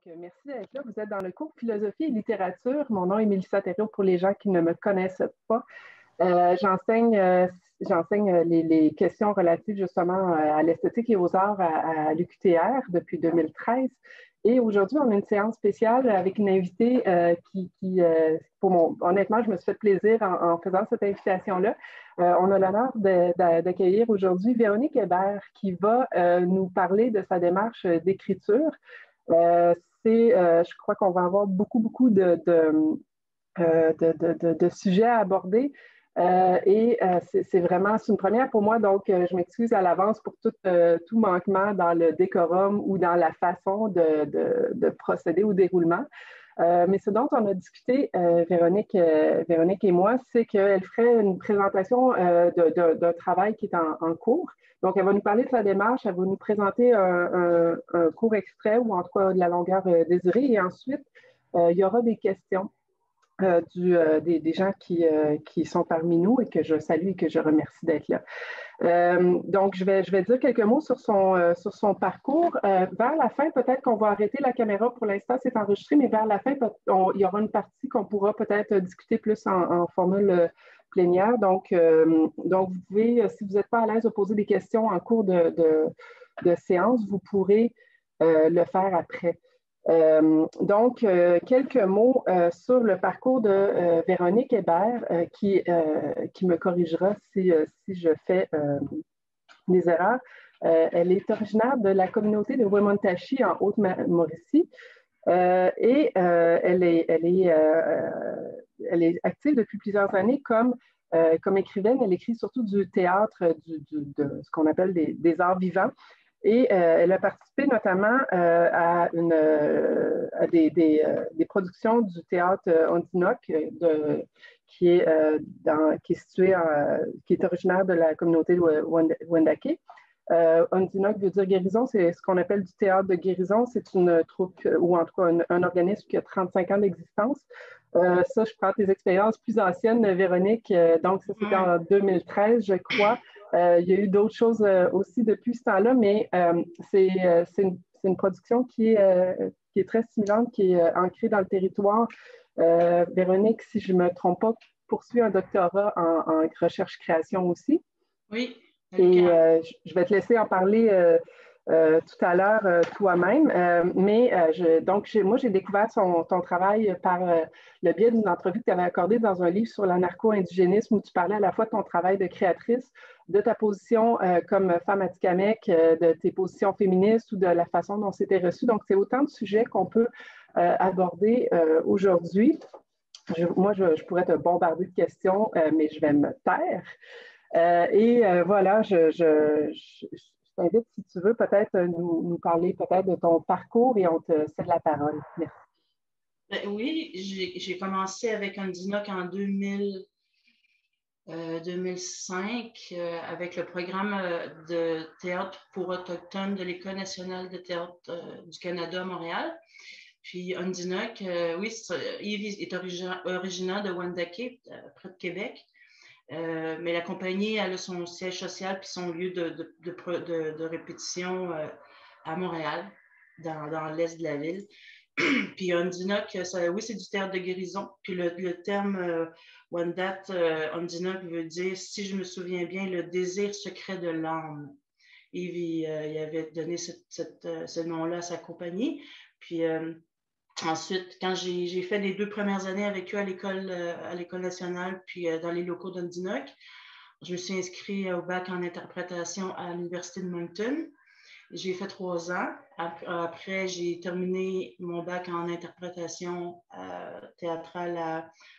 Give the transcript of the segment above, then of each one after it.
Merci d'être là. Vous êtes dans le cours Philosophie et littérature. Mon nom est Mélissa Thériault pour les gens qui ne me connaissent pas. J'enseigne les questions relatives justement à l'esthétique et aux arts à l'UQTR depuis 2013. Et aujourd'hui, on a une séance spéciale avec une invitée honnêtement, je me suis fait plaisir en faisant cette invitation-là. On a l'honneur d'accueillir aujourd'hui Véronique Hébert qui va nous parler de sa démarche d'écriture. Je crois qu'on va avoir beaucoup de sujets à aborder. C'est vraiment une première pour moi, donc je m'excuse à l'avance pour tout manquement dans le décorum ou dans la façon de procéder au déroulement. Mais ce dont on a discuté, Véronique et moi, c'est qu'elle ferait une présentation d'un travail qui est en cours. Donc, elle va nous parler de sa démarche, elle va nous présenter un court extrait ou en tout cas de la longueur désirée. Et ensuite, il y aura des questions des gens qui sont parmi nous et que je salue et que je remercie d'être là. Donc, je vais dire quelques mots sur son parcours. Vers la fin, peut-être qu'on va arrêter la caméra. Pour l'instant, c'est enregistré, mais vers la fin, il y aura une partie qu'on pourra peut-être discuter plus en formule plénière. Donc, vous pouvez, si vous n'êtes pas à l'aise de poser des questions en cours de séance, vous pourrez le faire après. Quelques mots sur le parcours de Véronique Hébert qui me corrigera si je fais des erreurs. Elle est originaire de la communauté de Wemotaci en Haute-Mauricie et elle est active depuis plusieurs années comme écrivaine. Elle écrit surtout du théâtre, de ce qu'on appelle des arts vivants. Et elle a participé notamment à des productions du théâtre Ondinoc, qui est originaire de la communauté de Wendake. Ondinoc veut dire guérison, c'est ce qu'on appelle du théâtre de guérison. C'est une troupe, ou en tout cas un organisme qui a 35 ans d'existence. Ça, je prends tes expériences plus anciennes, Véronique. Donc, ça, c'était en 2013, je crois. Il y a eu d'autres choses aussi depuis ce temps-là, mais c'est une production qui est très stimulante, qui est ancrée dans le territoire. Véronique, si je ne me trompe pas, poursuit un doctorat en recherche-création aussi. Oui. Et je vais te laisser en parler tout à l'heure toi-même. Moi, j'ai découvert ton travail par le biais d'une entrevue que tu avais accordée dans un livre sur l'anarcho-indigénisme où tu parlais à la fois de ton travail de créatrice, de ta position comme femme atikamekw, de tes positions féministes ou de la façon dont c'était reçu. Donc, c'est autant de sujets qu'on peut aborder aujourd'hui. Je pourrais te bombarder de questions, mais je vais me taire. Voilà, je t'invite, si tu veux, peut-être nous parler peut-être de ton parcours et on te cède la parole. Merci. Oui, j'ai commencé avec Ondinoc en 2005 avec le programme de théâtre pour autochtones de l'École nationale de théâtre du Canada à Montréal. Puis Ondinoc, Yves est originaire de Wendake, près de Québec. Mais la compagnie elle a son siège social puis son lieu de répétition à Montréal, dans l'est de la ville. Puis Ondinoc, c'est du théâtre de guérison. Puis le terme Wendat, Ondinoc veut dire, si je me souviens bien, le désir secret de l'âme. Yves, il avait donné ce nom-là à sa compagnie. Puis ensuite, quand j'ai fait les 2 premières années avec eux à l'École nationale, puis dans les locaux d'Ondinoc, je me suis inscrite au bac en interprétation à l'Université de Moncton. J'ai fait 3 ans. Après, j'ai terminé mon bac en interprétation théâtrale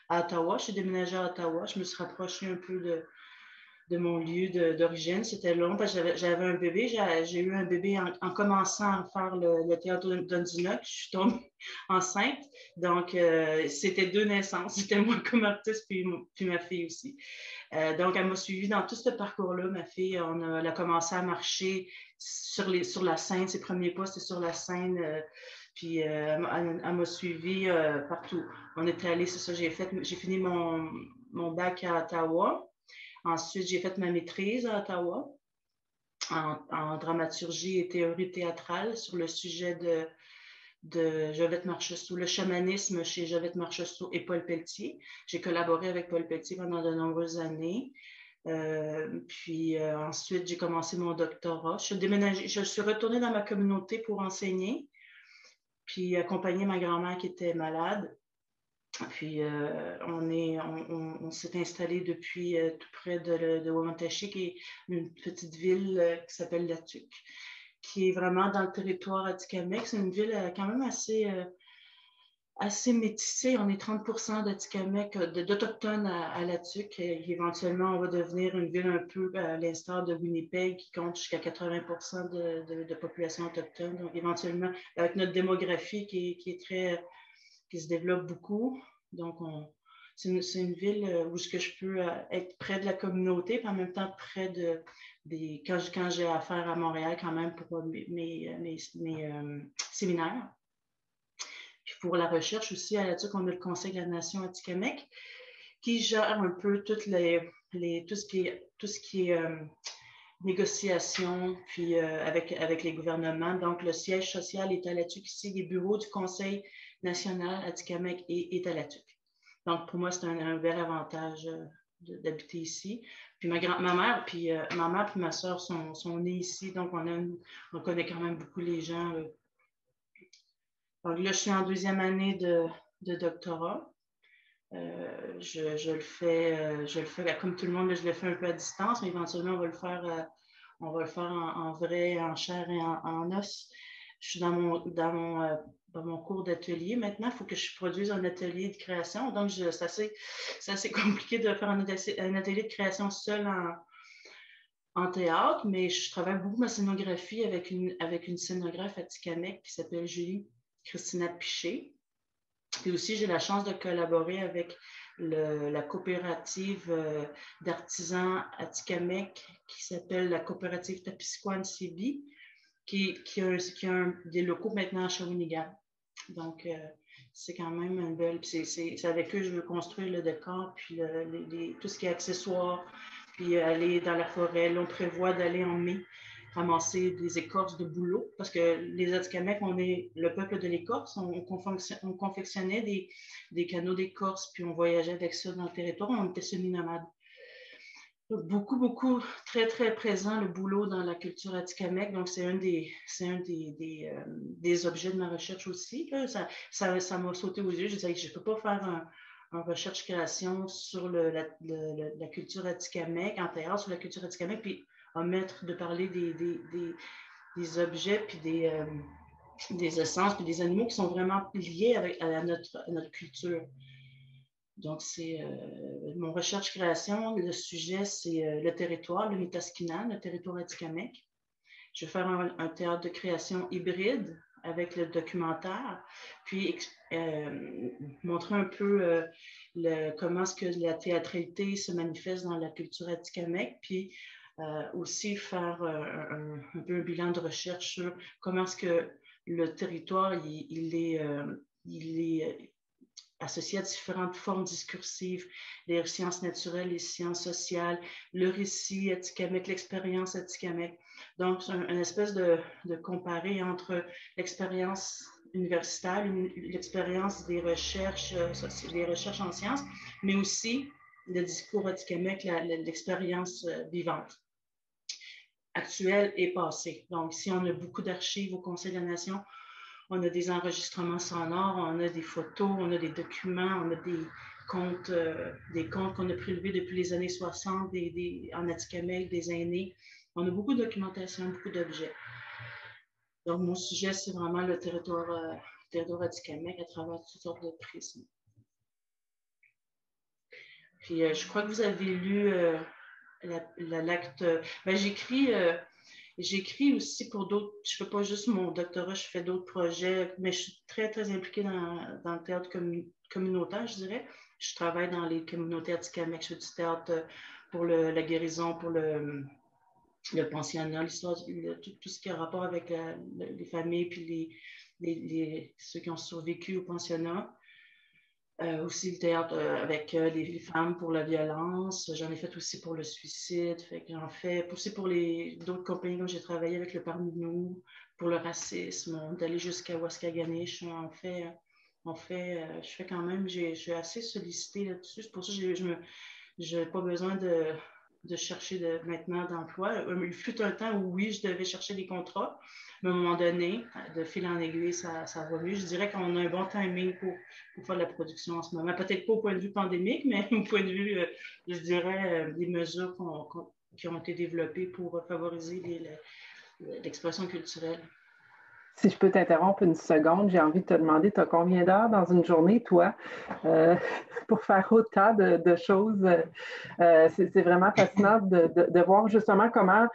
à Ottawa. Je suis déménagée à Ottawa. Je me suis rapprochée un peu de mon lieu d'origine. C'était long parce que j'avais un bébé. J'ai eu un bébé en commençant à faire le théâtre d'Ondinoc. Je suis tombée enceinte. Donc, c'était 2 naissances. C'était moi comme artiste, puis ma fille aussi. Donc, elle m'a suivie dans tout ce parcours-là. Ma fille, elle a commencé à marcher sur la scène. Ses premiers pas, c'était sur la scène. Puis, elle m'a suivie partout. On était allés, c'est ça, j'ai fini mon bac à Ottawa. Ensuite, j'ai fait ma maîtrise à Ottawa en dramaturgie et théorie théâtrale sur le sujet Jovette Marchessault, le chamanisme chez Jovette Marchessault et Paul Pelletier. J'ai collaboré avec Paul Pelletier pendant de nombreuses années. Puis ensuite, j'ai commencé mon doctorat. Je suis retournée dans ma communauté pour enseigner, puis accompagner ma grand-mère qui était malade. Puis on s'est installé depuis tout près de Wamantashik, qui est une petite ville qui s'appelle Latuq, qui est vraiment dans le territoire atikamekw. C'est une ville quand même assez métissée. On est 30% d'Atikamekw, d'Autochtones à Latuq. Éventuellement, on va devenir une ville un peu à l'instar de Winnipeg, qui compte jusqu'à 80% de population autochtone. Donc, éventuellement, avec notre démographie qui se développe beaucoup. Donc, c'est une ville où je peux être près de la communauté, puis en même temps près quand j'ai affaire à Montréal quand même pour mes séminaires. Puis pour la recherche aussi, à Latuq, on a le Conseil de la Nation Atikamekw qui gère un peu tout ce qui est négociation, puis avec les gouvernements. Donc, le siège social est à Latuq ici, les bureaux du Conseil national Atikamekw est à Latuq. Donc, pour moi, c'est un bel avantage d'habiter ici. Puis ma mère puis ma soeur sont nées ici, donc on connaît quand même beaucoup les gens. Donc là, je suis en deuxième année de doctorat. Je le fais comme tout le monde, là, je le fais un peu à distance, mais éventuellement, on va le faire en vrai, en chair et en os. Je suis dans mon cours d'atelier. Maintenant, il faut que je produise un atelier de création. Donc, c'est assez compliqué de faire un atelier de création seul en théâtre, mais je travaille beaucoup ma scénographie avec une scénographe atikamekw qui s'appelle Julie Christina Piché. Et aussi, j'ai la chance de collaborer avec la coopérative d'artisans atikamekw qui s'appelle la coopérative Tapisquan Sibi, qui a des locaux maintenant à Shawinigan. Donc, c'est quand même une belle. C'est avec eux que je veux construire le décor, puis tout ce qui est accessoires, puis aller dans la forêt. Là, on prévoit d'aller en mai ramasser des écorces de bouleau, parce que les Atikamekw, on est le peuple de l'écorce. On confectionnait des canaux d'écorce, puis on voyageait avec ça dans le territoire. On était semi-nomades. Beaucoup, beaucoup, très, très présent le bouleau dans la culture atikamekw. Donc, c'est un des objets de ma recherche aussi. Là. Ça m'a sauté aux yeux. Je disais que je ne peux pas faire un recherche-création sur la culture atikamekw, en théâtre sur la culture atikamekw, puis omettre de parler des objets, puis des essences, puis des animaux qui sont vraiment liés à notre culture. Donc, c'est mon recherche-création. Le sujet, c'est le territoire, le Mitaskinan, le territoire atikamekw. Je vais faire un théâtre de création hybride avec le documentaire, puis montrer un peu comment est-ce que la théâtralité se manifeste dans la culture atikamekw, puis aussi faire un peu un bilan de recherche sur comment est-ce que le territoire, il est associé à différentes formes discursives, les sciences naturelles, les sciences sociales, le récit atikamekw, l'expérience atikamekw. Donc, c'est une espèce de comparer entre l'expérience universitaire, l'expérience des recherches en sciences, mais aussi le discours atikamekw, l'expérience vivante, actuelle et passée. Donc, ici, on a beaucoup d'archives au Conseil de la Nation. On a des enregistrements sonores, on a des photos, on a des documents, on a des comptes qu'on a prélevés depuis les années 60 en atikamekw, des aînés. On a beaucoup de documentation, beaucoup d'objets. Donc, mon sujet, c'est vraiment le territoire atikamekw à travers toutes sortes de prismes. Puis, je crois que vous avez lu l'acte. Ben, J'écris aussi pour d'autres. Je ne fais pas juste mon doctorat, je fais d'autres projets, mais je suis très, très impliquée dans le théâtre communautaire, je dirais. Je travaille dans les communautés atikamekw, je fais du théâtre pour la guérison, pour le pensionnat, l'histoire, tout ce qui a rapport avec les familles puis ceux qui ont survécu au pensionnat. Aussi le théâtre avec les femmes pour la violence. J'en ai fait aussi pour le suicide. Fait que j'en fais aussi pour d'autres compagnies dont j'ai travaillé avec le Parmi nous, pour le racisme, d'aller jusqu'à Waskaganish. Je fais quand même, je suis assez sollicitée là-dessus. C'est pour ça que je n'ai pas besoin de chercher maintenant d'emploi. Il fut un temps où oui, je devais chercher des contrats, mais à un moment donné, de fil en aiguille, ça va mieux. Je dirais qu'on a un bon timing pour faire de la production en ce moment. Peut-être pas au point de vue pandémique, mais au point de vue, je dirais, des mesures qui ont été développées pour favoriser l'expression culturelle. Si je peux t'interrompre une seconde, j'ai envie de te demander, tu as combien d'heures dans une journée, toi, euh, pour faire autant de choses? C'est vraiment fascinant de voir justement comment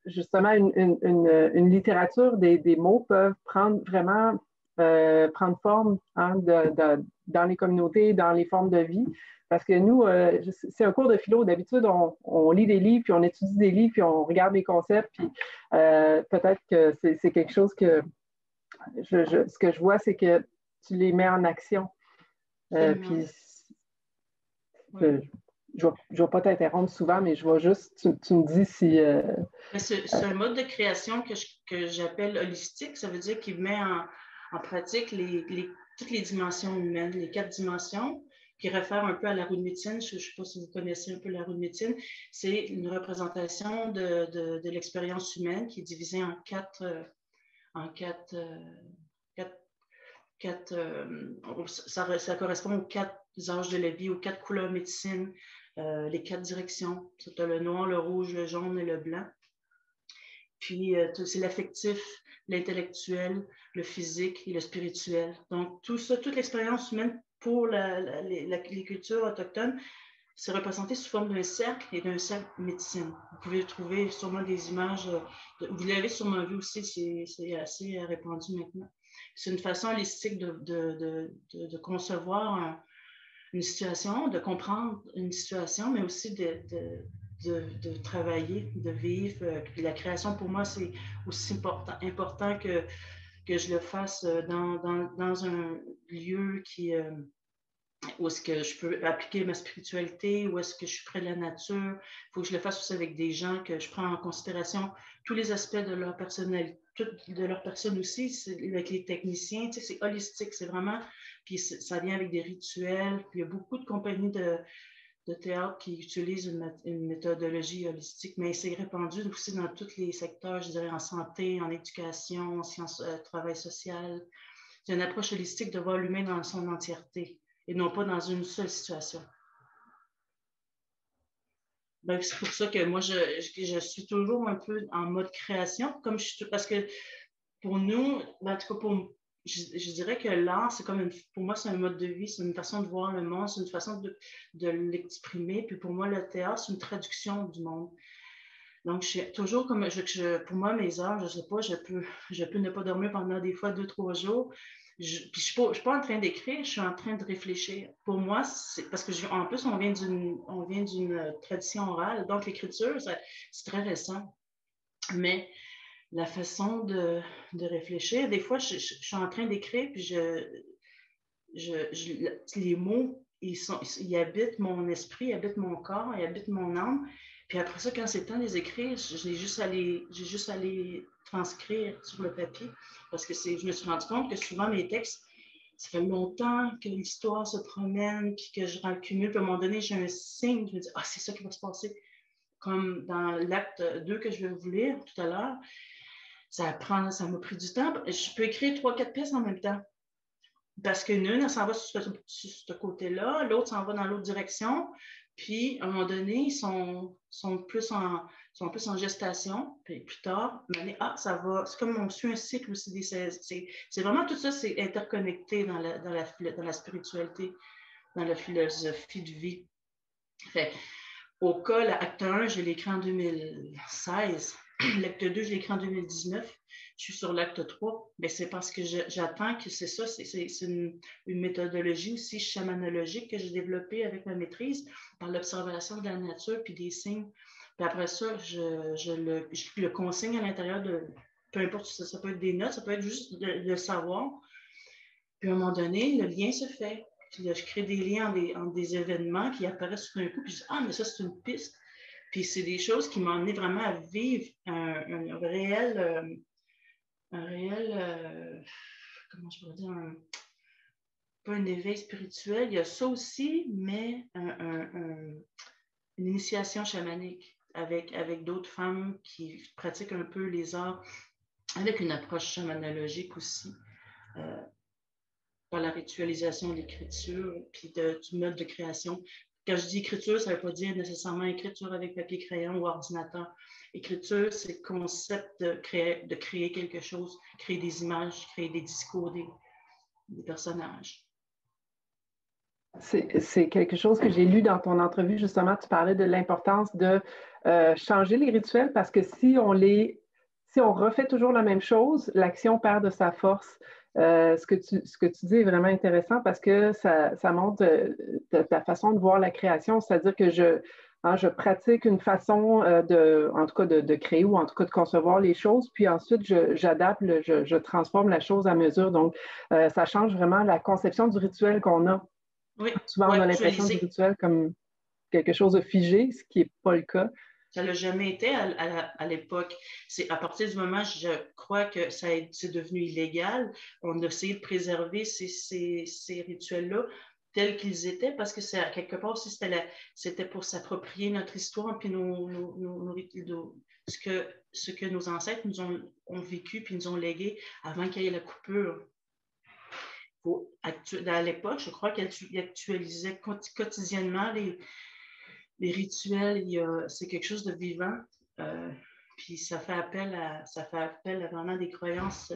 justement une littérature des mots peuvent prendre vraiment prendre forme hein, dans les communautés, dans les formes de vie. Parce que nous, c'est un cours de philo. D'habitude, on lit des livres, puis on étudie des livres, puis on regarde les concepts, puis peut-être que c'est quelque chose que ce que je vois, c'est que tu les mets en action. Puis je ne vais pas t'interrompre souvent, mais je vais juste, tu me dis si... c'est un mode de création que j'appelle holistique. Ça veut dire qu'il met en pratique toutes les dimensions humaines, les 4 dimensions, qui réfèrent un peu à la roue de médecine. Je ne sais pas si vous connaissez un peu la roue de médecine. C'est une représentation de l'expérience humaine qui est divisée en quatre ça correspond aux 4 âges de la vie, aux 4 couleurs médecine, les 4 directions. Tu as le noir, le rouge, le jaune et le blanc. Puis, c'est l'affectif, l'intellectuel, le physique et le spirituel. Donc, tout ça, toute l'expérience humaine pour les cultures autochtones, c'est représenté sous forme d'un cercle et d'un cercle médecine. Vous pouvez trouver sûrement des images, vous l'avez sûrement vu aussi, c'est assez répandu maintenant. C'est une façon holistique de concevoir une situation, de comprendre une situation, mais aussi de travailler, de vivre. La création, pour moi, c'est aussi important que je le fasse dans un lieu où est-ce que je peux appliquer ma spiritualité, où est-ce que je suis près de la nature. Il faut que je le fasse aussi avec des gens que je prends en considération tous les aspects de leur personnalité, de leur personne aussi, avec les techniciens, tu sais, c'est holistique, c'est vraiment, puis ça vient avec des rituels, puis il y a beaucoup de compagnies de théâtre qui utilisent une méthodologie holistique, mais c'est répandu aussi dans tous les secteurs, je dirais en santé, en éducation, en sciences, travail social. C'est une approche holistique de voir l'humain dans son entièreté et non pas dans une seule situation. Ben, c'est pour ça que moi, je suis toujours un peu en mode création, parce que pour nous, en tout cas je dirais que l'art, c'est comme pour moi, c'est un mode de vie, c'est une façon de voir le monde, c'est une façon de l'exprimer. Puis pour moi, le théâtre, c'est une traduction du monde. Donc, je suis toujours comme, pour moi, mes heures, je ne sais pas, je peux ne pas dormir pendant des fois 2-3 jours. Puis je ne suis pas en train d'écrire, je suis en train de réfléchir. Pour moi, c'est parce que en plus, on vient d'une tradition orale, donc l'écriture, c'est très récent. Mais la façon de réfléchir, des fois, je suis en train d'écrire, puis les mots, ils habitent mon esprit, ils habitent mon corps, ils habitent mon âme. Puis après ça, quand c'est le temps de les écrire, j'ai juste à les transcrire sur le papier. Parce que je me suis rendu compte que souvent mes textes, ça fait longtemps que l'histoire se promène, puis que je raccumule. Puis à un moment donné, j'ai un signe, je me dis, ah, c'est ça qui va se passer. Comme dans l'acte 2 que je vais vous lire tout à l'heure, ça m'a pris du temps. Je peux écrire 3-4 pièces en même temps. Parce qu'une, elle s'en va sur ce côté-là, l'autre s'en va dans l'autre direction. Puis, à un moment donné, ils sont plus en gestation. Puis plus tard, ça va. C'est comme on suit un cycle aussi. C'est vraiment tout ça, c'est interconnecté dans la spiritualité, dans la philosophie de vie. Fait, au cas, l'acte 1, je l'ai écrit en 2016. L'acte 2, je l'ai écrit en 2019. Je suis sur l'acte 3. Mais c'est parce que j'attends que c'est ça. C'est une méthodologie aussi chamanologique que j'ai développée avec ma maîtrise par l'observation de la nature puis des signes. Puis après ça, je le consigne à l'intérieur de... Peu importe, ça peut être des notes, ça peut être juste le savoir. Puis à un moment donné, le lien se fait. Puis là, je crée des liens entre des événements qui apparaissent tout d'un coup. Puis je dis, ah, mais ça, c'est une piste. Puis c'est des choses qui m'ont amené vraiment à vivre un réel, comment je pourrais dire, pas un éveil spirituel. Il y a ça aussi, mais une initiation chamanique avec d'autres femmes qui pratiquent un peu les arts, avec une approche chamanologique aussi, par la ritualisation de l'écriture, puis du mode de création. Quand je dis écriture, ça ne veut pas dire nécessairement écriture avec papier-crayon ou ordinateur. Écriture, c'est le concept de créer quelque chose, créer des images, créer des discours, des personnages. C'est quelque chose que j'ai lu dans ton entrevue, justement, tu parlais de l'importance de changer les rituels parce que si on refait toujours la même chose, l'action perd de sa force. Ce que tu dis est vraiment intéressant parce que ça montre ta façon de voir la création, c'est-à-dire que je pratique une façon en tout cas de créer ou en tout cas de concevoir les choses, puis ensuite j'adapte, je transforme la chose à mesure. Donc, ça change vraiment la conception du rituel qu'on a. Oui, Souvent, on a l'impression du rituel comme quelque chose de figé, ce qui n'est pas le cas. Ça ne l'a jamais été à l'époque. C'est à partir du moment, je crois que c'est devenu illégal, on a essayé de préserver ces rituels-là tels qu'ils étaient parce que quelque part aussi, c'était pour s'approprier notre histoire puis ce que nos ancêtres nous ont vécu puis nous ont légué avant qu'il y ait la coupure. À l'époque, je crois qu'ils actualisaient quotidiennement les rituels. C'est quelque chose de vivant. Puis ça fait appel à vraiment des croyances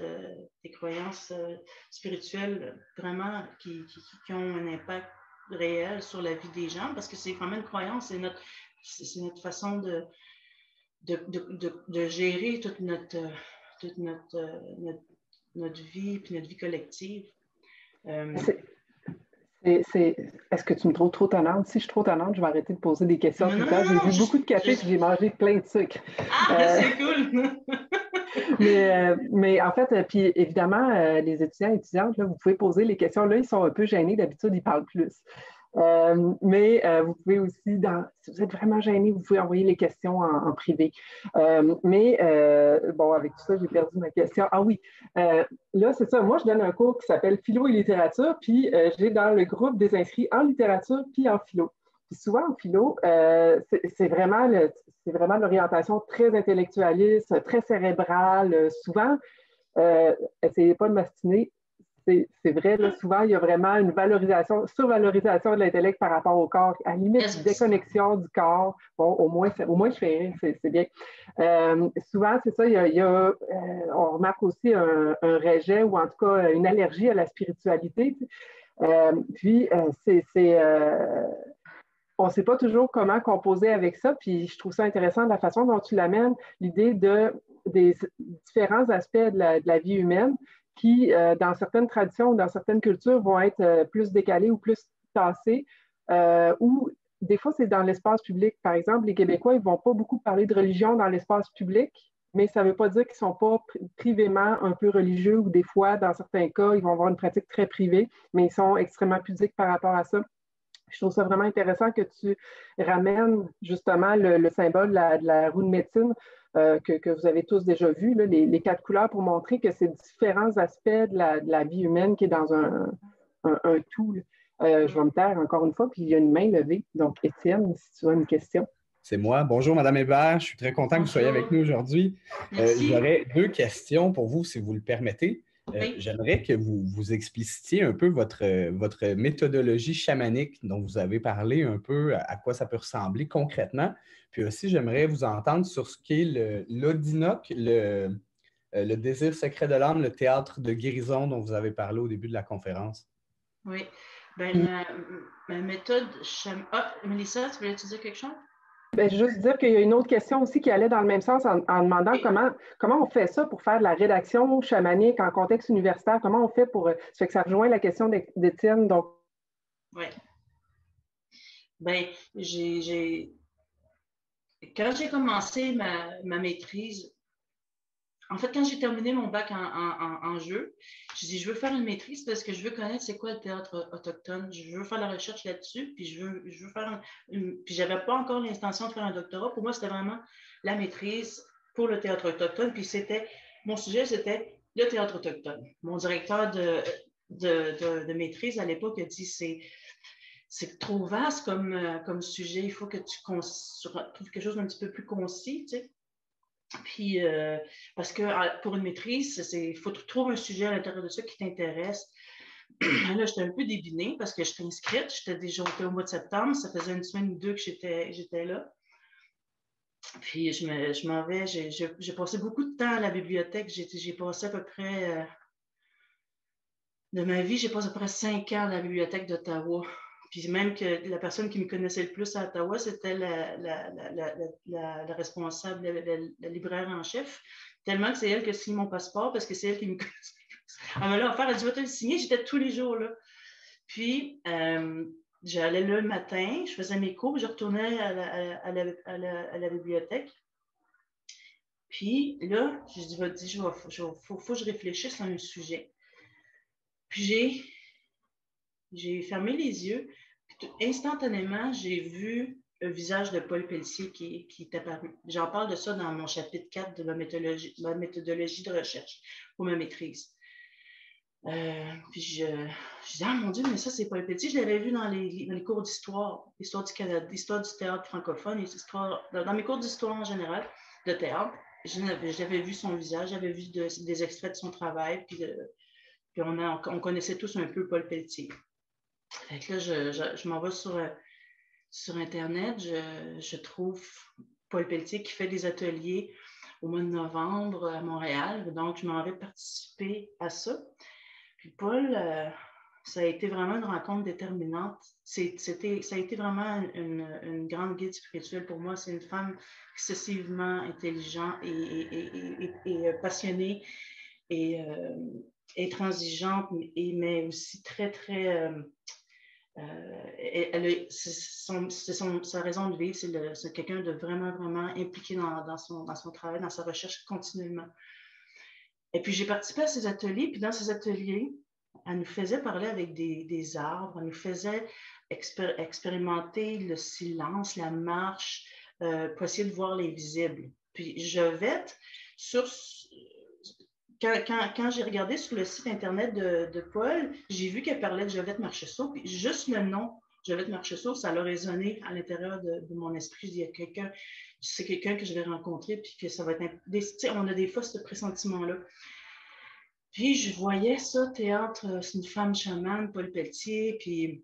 spirituelles vraiment qui ont un impact réel sur la vie des gens parce que c'est vraiment une croyance, c'est notre façon de gérer toute notre vie puis notre vie collective. Est-ce que tu me trouves trop tannante? Si je suis trop tannante, je vais arrêter de poser des questions tout le temps. J'ai bu beaucoup de café et j'ai mangé plein de sucre. C'est cool! mais en fait, puis évidemment, les étudiants et étudiantes, là, vous pouvez poser les questions. Là, ils sont un peu gênés. D'habitude, ils parlent plus. Mais vous pouvez aussi, si vous êtes vraiment gêné, vous pouvez envoyer les questions en privé. Bon, avec tout ça, j'ai perdu ma question. Ah oui, là, c'est ça. Moi, je donne un cours qui s'appelle Philo et littérature, puis j'ai dans le groupe des inscrits en littérature puis en philo. Puis souvent, en philo, c'est vraiment l'orientation très intellectualiste, très cérébrale. Souvent, essayez pas de m'astiner. C'est vrai, là, souvent, il y a vraiment une survalorisation de l'intellect par rapport au corps, à la limite, une déconnexion du corps. Bon, au moins je fais rire, c'est bien. Souvent, c'est ça, on remarque aussi un rejet ou en tout cas une allergie à la spiritualité. Puis, on ne sait pas toujours comment composer avec ça, puis je trouve ça intéressant de la façon dont tu l'amènes, l'idée des différents aspects de la vie humaine qui, dans certaines traditions ou dans certaines cultures, vont être plus décalés ou plus tassés, ou des fois, c'est dans l'espace public. Par exemple, les Québécois, ils ne vont pas beaucoup parler de religion dans l'espace public, mais ça ne veut pas dire qu'ils ne sont pas privément un peu religieux ou des fois, dans certains cas, ils vont avoir une pratique très privée, mais ils sont extrêmement pudiques par rapport à ça. Je trouve ça vraiment intéressant que tu ramènes justement le symbole de la roue de médecine que vous avez tous déjà vu, là, les 4 couleurs pour montrer que c'est différents aspects de la vie humaine qui est dans un tout. Je vais me taire encore une fois, puis il y a une main levée. Donc, Étienne, si tu as une question. C'est moi. Bonjour, Madame Hébert. Je suis très content que vous soyez avec nous aujourd'hui. J'aurais 2 questions pour vous, si vous le permettez. J'aimerais que vous explicitiez un peu votre méthodologie chamanique dont vous avez parlé un peu, à quoi ça peut ressembler concrètement. Puis aussi, j'aimerais vous entendre sur ce qu'est l'Odinoc, le désir secret de l'âme, le théâtre de guérison dont vous avez parlé au début de la conférence. Oui. Ma méthode Mélissa, tu voulais te dire quelque chose? Juste dire qu'il y a une autre question aussi qui allait dans le même sens en demandant comment on fait ça pour faire de la rédaction chamanique en contexte universitaire. Comment on fait pour... Ça fait que ça rejoint la question d'Étienne. Donc... Oui. Quand j'ai commencé ma maîtrise en fait, quand j'ai terminé mon bac en jeu, j'ai dit, je veux faire une maîtrise parce que je veux connaître c'est quoi le théâtre autochtone. Je veux faire la recherche là-dessus, puis je veux faire puis j'avais pas encore l'intention de faire un doctorat. Pour moi, c'était vraiment la maîtrise pour le théâtre autochtone. Puis mon sujet, c'était le théâtre autochtone. Mon directeur de maîtrise à l'époque a dit, c'est trop vaste comme sujet. Il faut que tu trouves quelque chose d'un petit peu plus concis, tu sais. Puis, parce que pour une maîtrise, il faut trouver un sujet à l'intérieur de ça qui t'intéresse. Là, j'étais un peu débinée parce que j'étais inscrite. J'étais déjà au mois de septembre. Ça faisait une semaine ou deux que j'étais là. Puis, je m'en vais. J'ai passé beaucoup de temps à la bibliothèque. J'ai passé à peu près, de ma vie, j'ai passé à peu près 5 ans à la bibliothèque d'Ottawa. Puis même que la personne qui me connaissait le plus à Ottawa, c'était la responsable, la libraire en chef. Tellement que c'est elle qui a signé mon passeport parce que c'est elle qui me connaissait le plus. Elle m'a là offert, elle dit, va te le signer. J'étais tous les jours là. Puis, j'allais le matin, je faisais mes cours, je retournais à la bibliothèque. Puis là, je dis, faut que je réfléchisse à un sujet. Puis j'ai fermé les yeux. Puis instantanément, j'ai vu le visage de Paul Pelletier qui est apparu. J'en parle de ça dans mon chapitre 4 de ma méthodologie de recherche pour ma maîtrise. Puis je dis, ah mon Dieu, mais ça, c'est Paul Pelletier. Je l'avais vu dans les cours d'histoire, l'histoire du Canada, l'histoire du théâtre francophone, dans mes cours d'histoire en général, de théâtre. J'avais vu son visage, j'avais vu des extraits de son travail, puis on connaissait tous un peu Paul Pelletier. Fait que là, je m'en vais sur Internet, je trouve Paul Pelletier qui fait des ateliers au mois de novembre à Montréal. Donc, je m'en vais participer à ça. Puis Paul, ça a été vraiment une rencontre déterminante. Ça a été vraiment une grande guide spirituelle pour moi. C'est une femme excessivement intelligente et passionnée et intransigeante, mais aussi très, très... sa raison de vivre, c'est quelqu'un de vraiment, vraiment impliqué dans son travail, dans sa recherche continuellement. Et puis, j'ai participé à ces ateliers, puis dans ces ateliers, elle nous faisait parler avec des arbres, elle nous faisait expérimenter le silence, la marche, pour essayer de voir l'invisible. Puis, quand j'ai regardé sur le site Internet de Paul, j'ai vu qu'elle parlait de Jovette Marcheseau, puis juste le nom Jovette Marcheseau, ça a résonné à l'intérieur de mon esprit. Il y a c'est quelqu'un que je vais rencontrer, puis que ça va être... on a des fois ce pressentiment-là. Puis je voyais ça, théâtre, c'est une femme chamane, Paul Pelletier, puis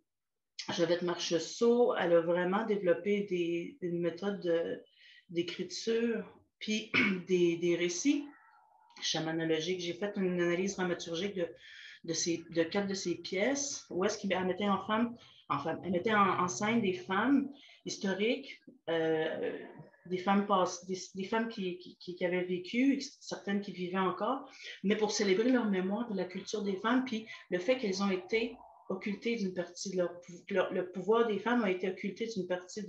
Jovette Marcheseau, elle a vraiment développé une méthode d'écriture, puis des récits chamanologique. J'ai fait une analyse dramaturgique de 4 de ses pièces, où est-ce qu'elle mettait elle mettait en scène des femmes historiques, des femmes qui avaient vécu, certaines qui vivaient encore, mais pour célébrer leur mémoire de la culture des femmes, puis le fait qu'elles ont été occultées d'une partie de le pouvoir des femmes a été occulté d'une partie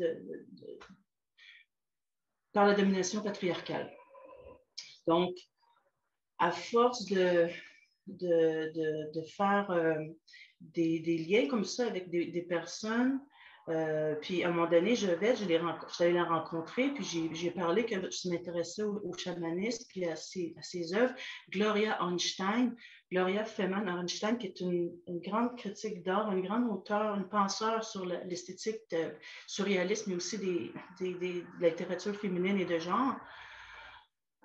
par la domination patriarcale. Donc, à force de faire des liens comme ça avec des personnes, puis à un moment donné, j'allais la rencontrer, puis j'ai parlé que je m'intéressais au chamanisme, puis à ses œuvres. Gloria Feman Ornstein, qui est une grande critique d'art, une grande auteure, une penseur sur l'esthétique surréaliste, mais aussi de la littérature féminine et de genre.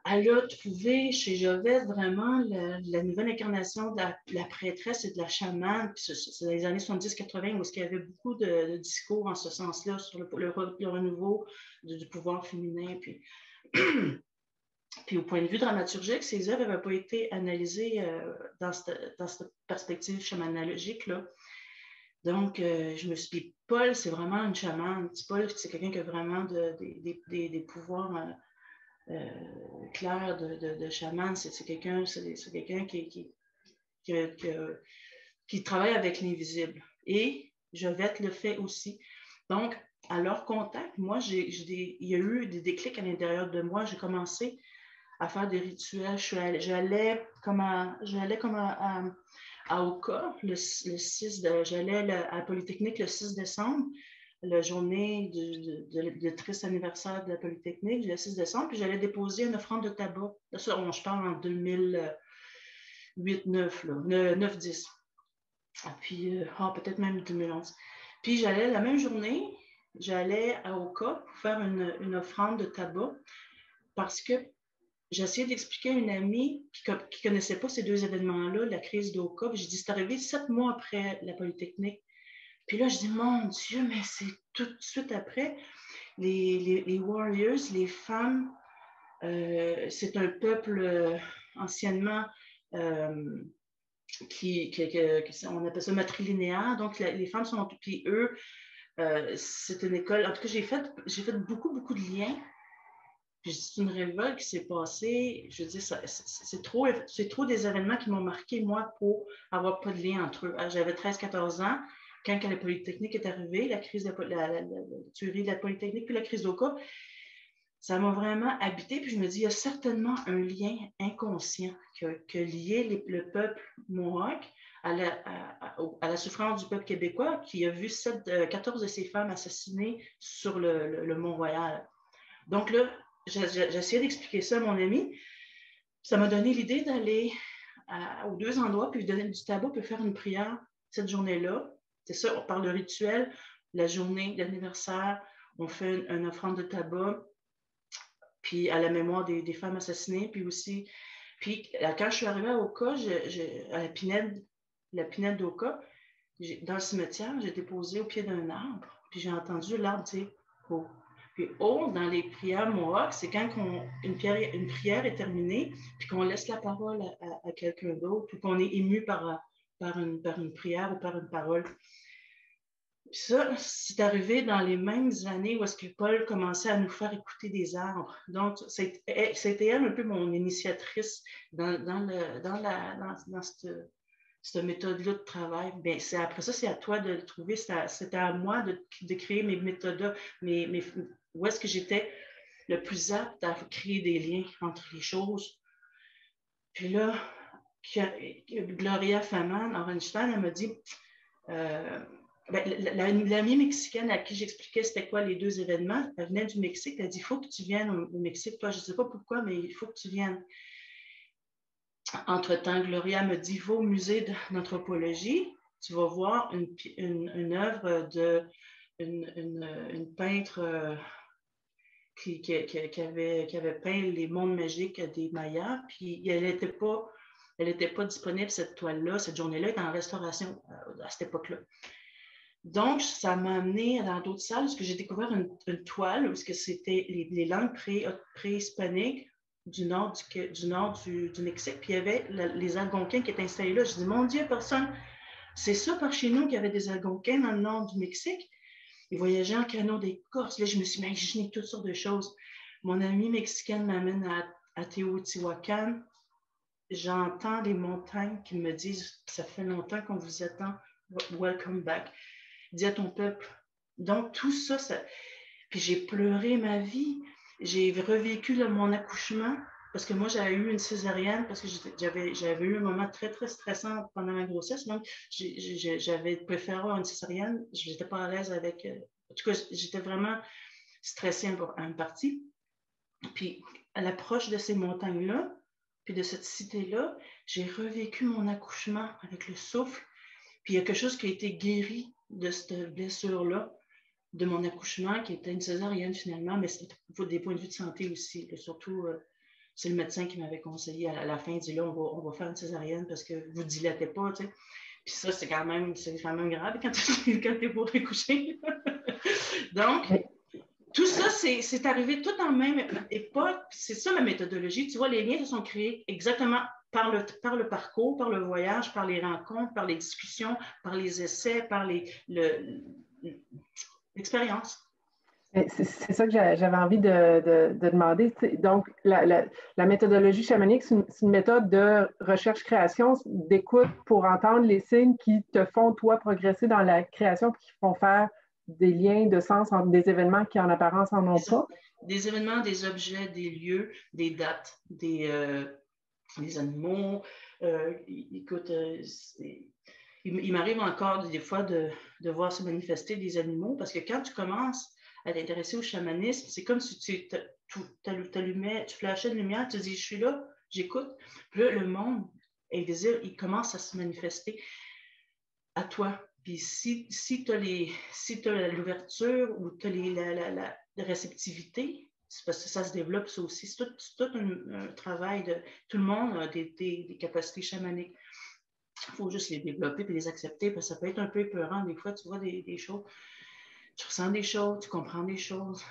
Elle a trouvé chez Jovette vraiment la nouvelle incarnation de la prêtresse et de la chamane. Puis c'est dans les années 70-80 où il y avait beaucoup de discours en ce sens-là sur le renouveau du pouvoir féminin. Puis au point de vue dramaturgique, ces œuvres n'avaient pas été analysées dans cette perspective chamanologique-là. Donc, je me suis dit, Paul, c'est vraiment une chamane. Paul, c'est quelqu'un qui a vraiment des pouvoirs... clair de chaman, c'est quelqu'un qui travaille avec l'invisible. Et Jovette le fait aussi. Donc, à leur contact, moi, il y a eu des déclics à l'intérieur de moi. J'ai commencé à faire des rituels. J'allais comme à Oka, j'allais à la Polytechnique le 6 décembre, la journée de triste anniversaire de la Polytechnique, le 6 décembre, puis j'allais déposer une offrande de tabac. Là, ça, je parle en 2008, 9-10. Puis, peut-être même 2011. Puis, j'allais la même journée, j'allais à Oka pour faire une offrande de tabac parce que j'essayais d'expliquer à une amie qui ne connaissait pas ces deux événements-là, la crise d'Oka. J'ai dit, c'est arrivé 7 mois après la Polytechnique. Puis là, je dis, mon Dieu, mais c'est tout de suite après. Les Warriors, les femmes, c'est un peuple anciennement on appelle ça matrilinéaire. Donc, les femmes sont... Puis eux, c'est une école... En tout cas, j'ai fait beaucoup, beaucoup de liens. Puis c'est une révolte qui s'est passée. Je veux dire, c'est trop des événements qui m'ont marqué, moi, pour avoir pas de lien entre eux. J'avais 13-14 ans. Quand la Polytechnique est arrivée, la crise de la tuerie de la Polytechnique, puis la crise d'Oka, ça m'a vraiment habité. Puis je me dis, il y a certainement un lien inconscient que lié le peuple mohawk à la souffrance du peuple québécois qui a vu 14 de ces femmes assassinées sur le Mont-Royal. Donc là, j'essayais d'expliquer ça à mon ami. Ça m'a donné l'idée d'aller aux deux endroits, puis donner du tabac, puis faire une prière cette journée-là. C'est ça, on parle de rituel. La journée d'anniversaire, on fait une offrande de tabac, puis à la mémoire des femmes assassinées, puis aussi... Puis quand je suis arrivée à Oka, à la pinède d'Oka, dans le cimetière, j'ai déposé au pied d'un arbre, puis j'ai entendu l'arbre dire « Oh ». Puis « Oh », dans les prières mohawks, c'est quand une prière est terminée, puis qu'on laisse la parole à quelqu'un d'autre, ou qu'on est ému par une prière ou par une parole. Puis ça, c'est arrivé dans les mêmes années où est-ce que Paul commençait à nous faire écouter des arbres. Donc, c'était elle un peu mon initiatrice dans cette méthode-là de travail. Bien, après ça, c'est à toi de le trouver. C'était à moi de créer mes méthodes, où est-ce que j'étais le plus apte à créer des liens entre les choses. Puis là, Gloria Faman, Orenstein, elle m'a dit... l'amie mexicaine à qui j'expliquais c'était quoi les deux événements, elle venait du Mexique, elle a dit, il faut que tu viennes au Mexique. Toi, je ne sais pas pourquoi, mais il faut que tu viennes. Entre-temps, Gloria me dit, va au musée d'anthropologie, tu vas voir une œuvre d'une peintre qui avait peint les mondes magiques des Mayas, puis elle n'était pas disponible, cette toile-là, cette journée-là, elle était en restauration à cette époque-là. Donc, ça m'a amené dans d'autres salles parce que j'ai découvert une toile où c'était les langues préhispaniques du nord du Mexique. Puis il y avait les Algonquins qui étaient installés là. Je dis, mon Dieu, personne, c'est ça par chez nous qu'il y avait des Algonquins dans le nord du Mexique. Ils voyageaient en canot d'écorce. Là, je me suis imaginé toutes sortes de choses. Mon amie mexicaine m'amène à Teotihuacan. J'entends les montagnes qui me disent, ça fait longtemps qu'on vous attend. Welcome back. Dis à ton peuple. Donc, tout ça, puis j'ai pleuré ma vie. J'ai revécu mon accouchement parce que moi, j'avais eu une césarienne parce que j'avais eu un moment très, très stressant pendant ma grossesse. Donc, j'avais préféré avoir une césarienne. Je n'étais pas à l'aise avec... en tout cas, j'étais vraiment stressée à une partie. Puis, à l'approche de ces montagnes-là, puis de cette cité-là, j'ai revécu mon accouchement avec le souffle. Puis, il y a quelque chose qui a été guéri de cette blessure-là, de mon accouchement, qui était une césarienne finalement, mais c'était des points de vue de santé aussi. Surtout, c'est le médecin qui m'avait conseillé à la fin, il dit là, on va faire une césarienne parce que vous ne dilatez pas, tu sais. Puis ça, c'est quand même grave quand tu es pour accoucher. Donc, tout ça, c'est arrivé tout en même époque. C'est ça ma méthodologie. Tu vois, les liens se sont créés exactement par le parcours, par le voyage, par les rencontres, par les discussions, par les essais, par l'expérience. C'est ça que j'avais envie de demander. Donc, la méthodologie chamanique, c'est une méthode de recherche-création, d'écoute pour entendre les signes qui te font, toi, progresser dans la création et qui font faire des liens de sens entre des événements qui, en apparence, n'en ont pas. des événements, des objets, des lieux, des dates, des animaux. Écoute, il m'arrive encore des fois de voir se manifester des animaux parce que quand tu commences à t'intéresser au chamanisme, c'est comme si tu flashais de lumière, tu dis, je suis là, j'écoute. Puis là, le monde invisible, il commence à se manifester à toi. Puis si tu as l'ouverture ou tu as la réceptivité, c'est parce que ça se développe ça aussi. C'est tout un travail de... Tout le monde a des capacités chamaniques. Il faut juste les développer et les accepter parce que ça peut être un peu épeurant. Des fois, tu vois des choses, tu ressens des choses, tu comprends des choses.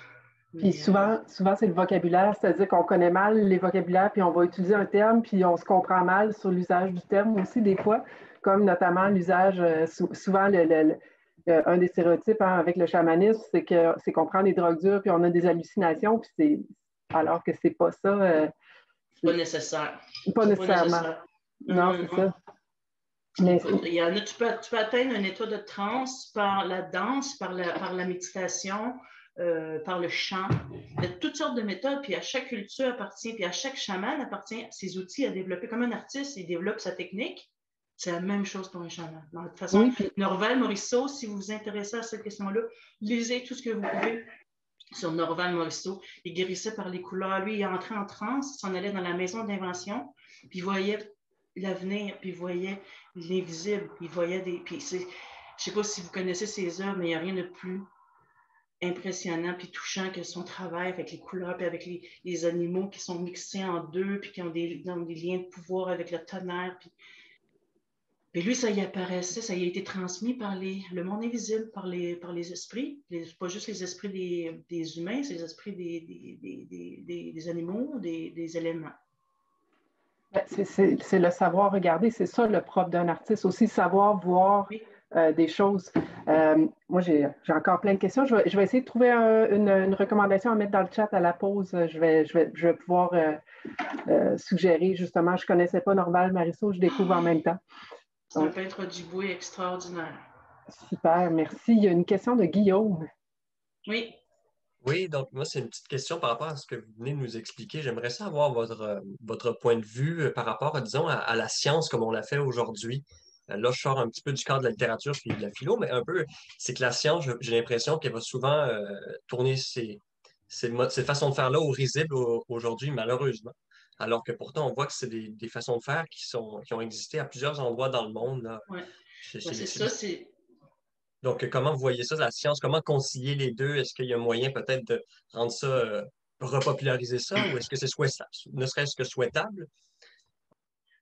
Puis souvent c'est le vocabulaire, c'est-à-dire qu'on connaît mal les vocabulaires, puis on va utiliser un terme, puis on se comprend mal sur l'usage du terme aussi des fois, comme notamment l'usage, souvent un des stéréotypes avec le chamanisme, c'est qu'on prend des drogues dures, puis on a des hallucinations, puis alors que c'est pas ça. Pas nécessaire. Pas nécessairement. Non, c'est ça. Mais il y en a, tu peux atteindre un état de transe par la danse, par la méditation, par le chant. Il y a toutes sortes de méthodes, puis à chaque culture appartient, puis à chaque chaman appartient ses outils à développer. Comme un artiste, il développe sa technique. C'est la même chose pour un chaman. De toute façon, oui, puis... Norval Morisseau, si vous vous intéressez à cette question-là, lisez tout ce que vous pouvez sur Norval Morisseau. Il guérissait par les couleurs. Lui, il est entré en transe, il s'en allait dans la maison d'invention, puis il voyait l'avenir, puis il voyait l'invisible, il voyait des... Puis je ne sais pas si vous connaissez ses œuvres, mais il n'y a rien de plus impressionnant puis touchant que son travail avec les couleurs, puis avec les animaux qui sont mixés en deux, puis qui ont des liens de pouvoir avec le tonnerre. Puis lui, ça y apparaissait, ça y a été transmis par le monde invisible, par les esprits, pas juste les esprits des humains, c'est les esprits des animaux, des éléments. C'est le savoir regarder, c'est ça le propre d'un artiste, aussi savoir voir oui. Des choses. Moi, j'ai encore plein de questions. Je vais essayer de trouver une recommandation à mettre dans le chat à la pause. Je vais pouvoir suggérer, justement, je ne connaissais pas Norval Morisseau, je découvre en même temps. C'est un peintre du bois extraordinaire. Super, merci. Il y a une question de Guillaume. Oui. Oui, donc moi, c'est une petite question par rapport à ce que vous venez de nous expliquer. J'aimerais savoir votre point de vue par rapport, disons, à la science comme on l'a fait aujourd'hui. Là, je sors un petit peu du cadre de la littérature puis de la philo, mais un peu, c'est que la science, j'ai l'impression qu'elle va souvent tourner ces façons de faire-là au risible aujourd'hui, malheureusement. Alors que pourtant, on voit que c'est des façons de faire qui ont existé à plusieurs endroits dans le monde. Oui, c'est ça, c'est... Donc, comment vous voyez ça, la science? Comment concilier les deux? Est-ce qu'il y a un moyen peut-être de rendre ça, repopulariser ça, ou est-ce que c'est ne serait-ce que souhaitable?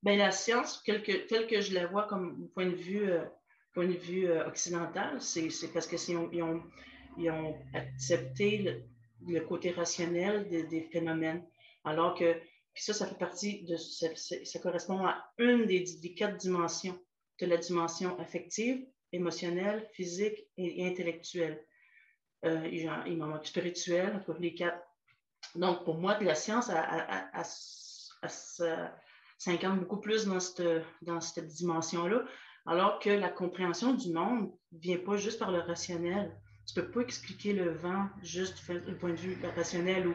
Bien, la science, telle que je la vois comme point de vue occidental, c'est parce qu'ils ont accepté le côté rationnel des phénomènes. Alors que, puis ça fait partie ça correspond à une des 4 dimensions de la dimension affective, émotionnelle, physique et intellectuelle. Il m'en manque spirituel, entre les 4. Donc, pour moi, la science s'incarne beaucoup plus dans cette dimension-là, alors que la compréhension du monde ne vient pas juste par le rationnel. Tu ne peux pas expliquer le vent juste du point de vue rationnel ou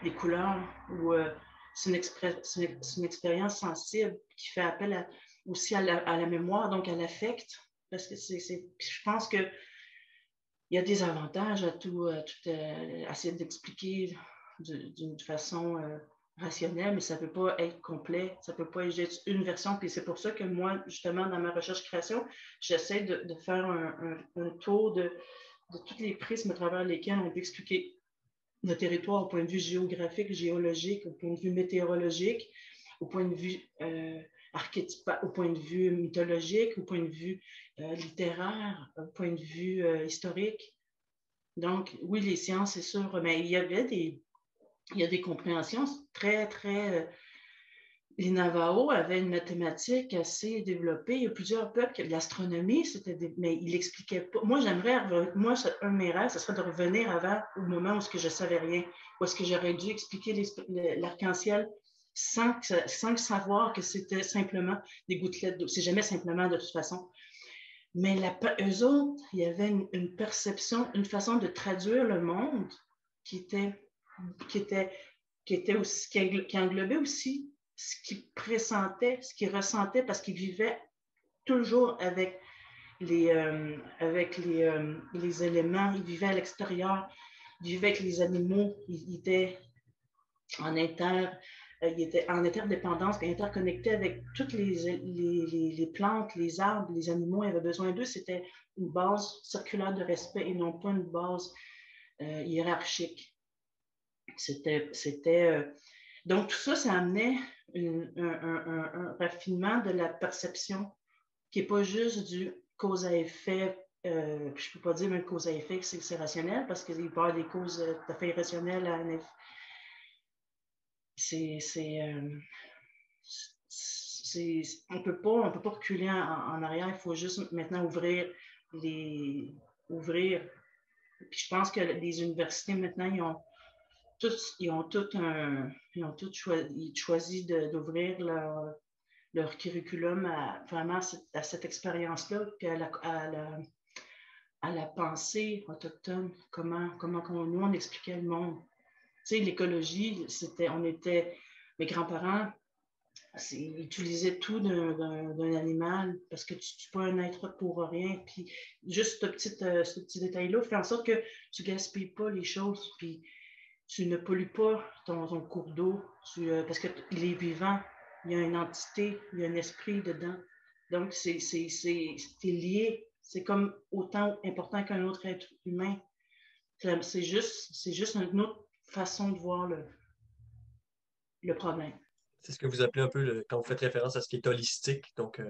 les couleurs, ou c'est une expérience sensible qui fait appel aussi à la mémoire, donc à l'affect, parce que je pense qu'il y a des avantages à tout essayer d'expliquer d'une façon rationnelle, mais ça ne peut pas être complet, ça ne peut pas être juste une version. Puis c'est pour ça que moi, justement, dans ma recherche-création, j'essaie de faire un tour de tous les prismes à travers lesquels on peut expliquer le territoire au point de vue géographique, géologique, au point de vue météorologique, au point de vue archétypal, au point de vue mythologique, au point de vue littéraire, au point de vue historique. Donc, oui, les sciences, c'est sûr, mais il y a des compréhensions très, très... Les Navajos avaient une mathématique assez développée. Il y a plusieurs peuples. L'astronomie, mais ils l'expliquaient pas. Moi, un de mes rêves, ce serait de revenir avant, au moment où je ne savais rien, où est-ce que j'aurais dû expliquer l'arc-en-ciel sans savoir que c'était simplement des gouttelettes d'eau. C'est jamais simplement de toute façon. Mais eux autres, il y avait une perception, une façon de traduire le monde qui était qui englobait aussi ce qu'il pressentait, ce qu'il ressentait, parce qu'il vivait toujours avec les éléments, il vivait à l'extérieur, il vivait avec les animaux, il était en interdépendance, puis interconnecté avec toutes les plantes, les arbres, les animaux. Il avait besoin d'eux. C'était une base circulaire de respect et non pas une base hiérarchique. Donc, tout ça, ça amenait un raffinement de la perception qui n'est pas juste du cause à effet. Je ne peux pas dire même cause à effet, c'est rationnel, parce qu'il peut y avoir des causes tout à fait irrationnelles à un effet. On ne peut pas reculer en arrière, il faut juste maintenant ouvrir. Puis je pense que les universités maintenant, ils ont tous choisi d'ouvrir leur curriculum vraiment à cette expérience-là, puis à la pensée autochtone, comment nous on expliquait le monde. Tu sais, l'écologie, mes grands-parents, ils utilisaient tout d'un animal parce que tu n'es pas un être pour rien. Puis juste ce petit détail-là fait en sorte que tu ne gaspilles pas les choses, puis tu ne pollues pas ton cours d'eau, parce qu'il est vivant, il y a une entité, il y a un esprit dedans. Donc, c'est lié. C'est comme autant important qu'un autre être humain. C'est juste une autre façon de voir le problème. C'est ce que vous appelez un peu, quand vous faites référence à ce qui est holistique, donc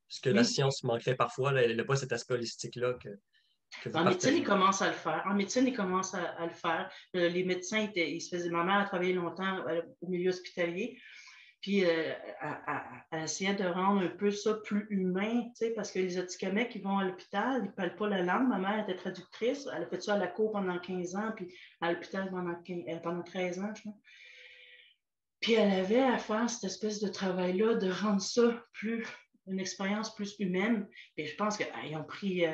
ce que Oui. la science manquerait parfois, elle n'a pas cet aspect holistique-là que vous En médecine, partagez. ils commencent à le faire. À le faire. Les médecins, ma mère a travaillé longtemps au milieu hospitalier, puis elle essayait de rendre un peu ça plus humain, tu sais, parce que les Atikamekw qui vont à l'hôpital, ils ne parlent pas la langue. Ma mère était traductrice, elle a fait ça à la cour pendant 15 ans, puis à l'hôpital pendant 13 ans, je crois. Puis elle avait à faire cette espèce de travail-là, de rendre ça une expérience plus humaine. Puis je pense qu'ils ont pris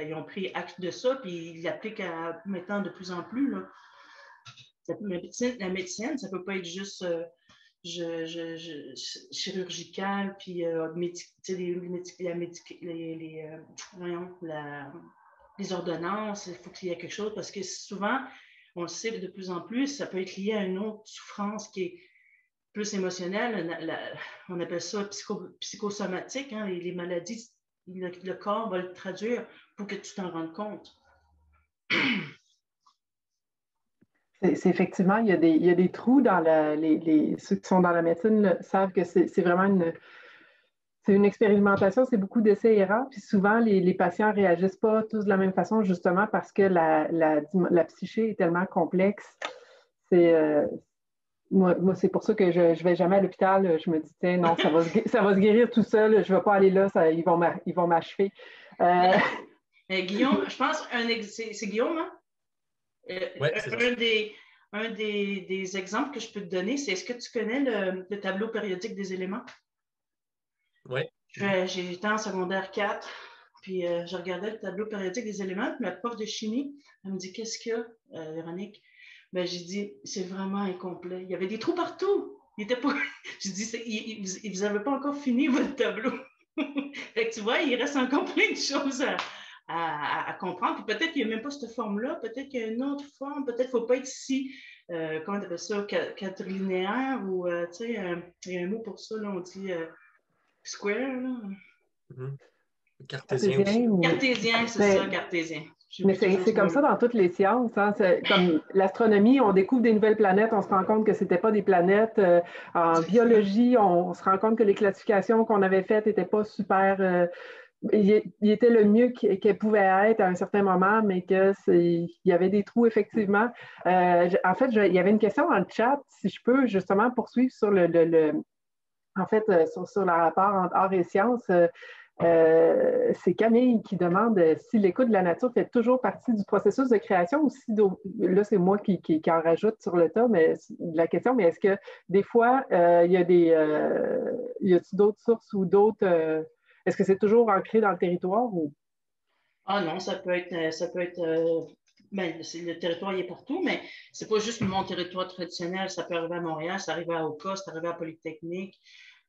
acte de ça, puis ils l'appliquent maintenant de plus en plus. Là. La médecine, ça ne peut pas être juste chirurgical, puis les ordonnances, il faut qu'il y ait quelque chose, parce que souvent, on le sait de plus en plus, ça peut être lié à une autre souffrance qui est plus émotionnelle, on appelle ça psychosomatique, hein, les maladies, le corps va le traduire pour que tu t'en rendes compte. C'est effectivement, il y a des trous dans ceux qui sont dans la médecine savent que c'est vraiment une expérimentation, c'est beaucoup d'essais-erreurs, puis souvent les patients ne réagissent pas tous de la même façon, justement parce que la psyché est tellement complexe. Moi, c'est pour ça que je ne vais jamais à l'hôpital. Je me dis, tiens, non, ça va se guérir tout seul. Je ne vais pas aller là, ils vont m'achever. Guillaume, je pense, c'est Guillaume, hein? Ouais, c'est un des exemples que je peux te donner, c'est est-ce que tu connais le tableau périodique des éléments? Oui. J'étais en secondaire 4, puis je regardais le tableau périodique des éléments, puis la prof de chimie, elle me dit, qu'est-ce qu'il y a, Véronique? Ben, j'ai dit, c'est vraiment incomplet. Il y avait des trous partout. J'ai dit, vous n'avez pas encore fini votre tableau. Fait que tu vois, il reste encore plein de choses à comprendre. Puis peut-être qu'il n'y a même pas cette forme-là. Peut-être qu'il y a une autre forme. Peut-être qu'il ne faut pas être si, comment on appelle ça, quadrilinéaire ou, tu sais, il y a un mot pour ça, là, on dit square, là. Mm-hmm. Cartésien aussi. Cartésien, c'est ça, cartésien. Mais c'est comme ça dans toutes les sciences. Hein? Comme l'astronomie, on découvre des nouvelles planètes, on se rend compte que ce n'étaient pas des planètes. En biologie, on se rend compte que les classifications qu'on avait faites n'étaient pas super... il était le mieux qu'elles pouvaient être à un certain moment, mais qu'il y avait des trous, effectivement. En fait, il y avait une question dans le chat, si je peux justement poursuivre sur sur le rapport entre art et science. C'est Camille qui demande si l'écoute de la nature fait toujours partie du processus de création ou si, là c'est moi qui en rajoute sur le tas, mais la question, mais est-ce que des fois il y a d'autres sources ou d'autres, est-ce que c'est toujours ancré dans le territoire ou? Ah non, ça peut être ben, le territoire il est partout, mais c'est pas juste mon territoire traditionnel. Ça peut arriver à Montréal, ça arrive à Oka, ça arrive à Polytechnique,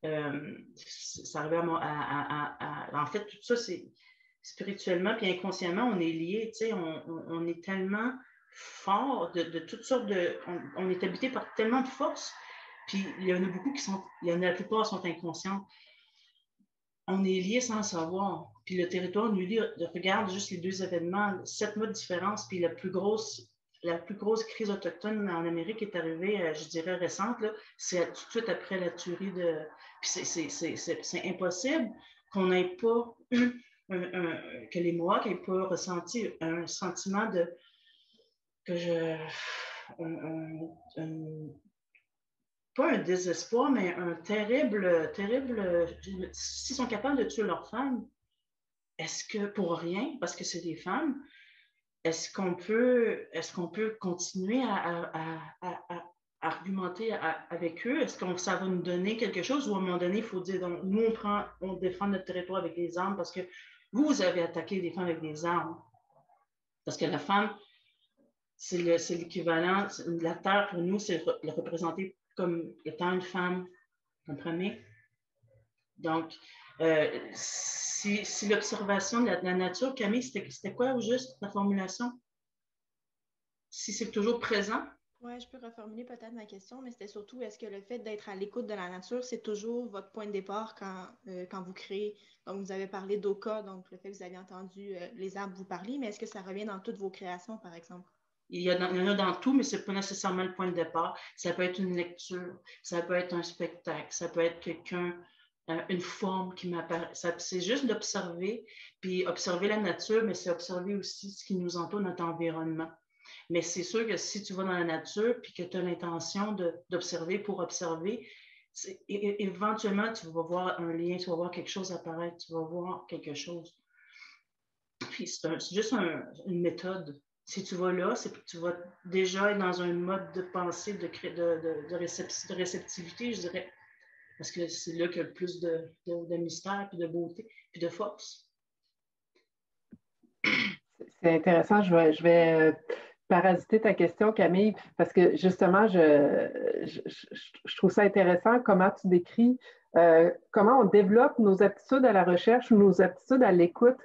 ça arrive en fait, tout ça, c'est spirituellement puis inconsciemment, on est liés. On est tellement fort de toutes sortes de... On est habité par tellement de forces, puis il y en a beaucoup qui sont... La plupart sont inconscientes. On est liés sans le savoir. Puis le territoire nous lie, regarde juste les 2 événements, 7 mois de différence, puis la plus grosse crise autochtone en Amérique est arrivée, je dirais récente, c'est tout de suite après la tuerie de... Puis c'est impossible qu'on n'ait pas eu, que les Mohawks n'aient pas ressenti un sentiment de... pas un désespoir, mais un terrible... S'ils sont capables de tuer leurs femmes, est-ce que pour rien, parce que c'est des femmes, est-ce qu'on peut continuer à argumenter avec eux? Est-ce que ça va nous donner quelque chose ou à un moment donné, il faut dire, donc, nous, on défend notre territoire avec des armes parce que vous avez attaqué des femmes avec des armes. Parce que la femme, c'est l'équivalent, la terre pour nous, c'est représenter comme étant une femme, vous comprenez? Donc, si l'observation de la nature, Camille, c'était quoi au juste la formulation? Si c'est toujours présent? Oui, je peux reformuler peut-être ma question, mais c'était surtout, est-ce que le fait d'être à l'écoute de la nature, c'est toujours votre point de départ quand vous créez? Donc, vous avez parlé d'Oka, donc le fait que vous avez entendu les arbres vous parler, mais est-ce que ça revient dans toutes vos créations, par exemple? Il y en a dans tout, mais ce n'est pas nécessairement le point de départ. Ça peut être une lecture, ça peut être un spectacle, ça peut être quelqu'un, une forme qui m'apparaît. C'est juste d'observer, puis observer la nature, mais c'est observer aussi ce qui nous entoure, notre environnement. Mais c'est sûr que si tu vas dans la nature puis que tu as l'intention d'observer pour observer, éventuellement, tu vas voir un lien, tu vas voir quelque chose apparaître, tu vas voir quelque chose. Puis c'est juste une méthode. Si tu vas là, c'est que tu vas déjà être dans un mode de pensée, de réceptivité, je dirais. Parce que c'est là qu'il y a le plus de mystère, puis de beauté, puis de force. C'est intéressant. Je vais parasiter ta question, Camille, parce que justement, je trouve ça intéressant comment tu décris comment on développe nos aptitudes à la recherche ou nos aptitudes à l'écoute.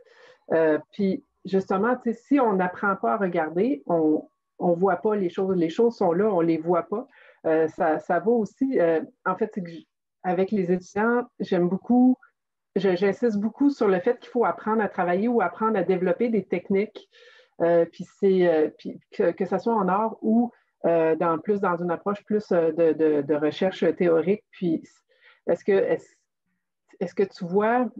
Puis justement, si on n'apprend pas à regarder, on ne voit pas les choses. Les choses sont là, on ne les voit pas. Ça vaut aussi, en fait, c'est que avec les étudiants, j'insiste beaucoup sur le fait qu'il faut apprendre à travailler ou apprendre à développer des techniques, puis que ce soit en art ou dans une approche plus de recherche théorique. Puis est-ce que tu vois,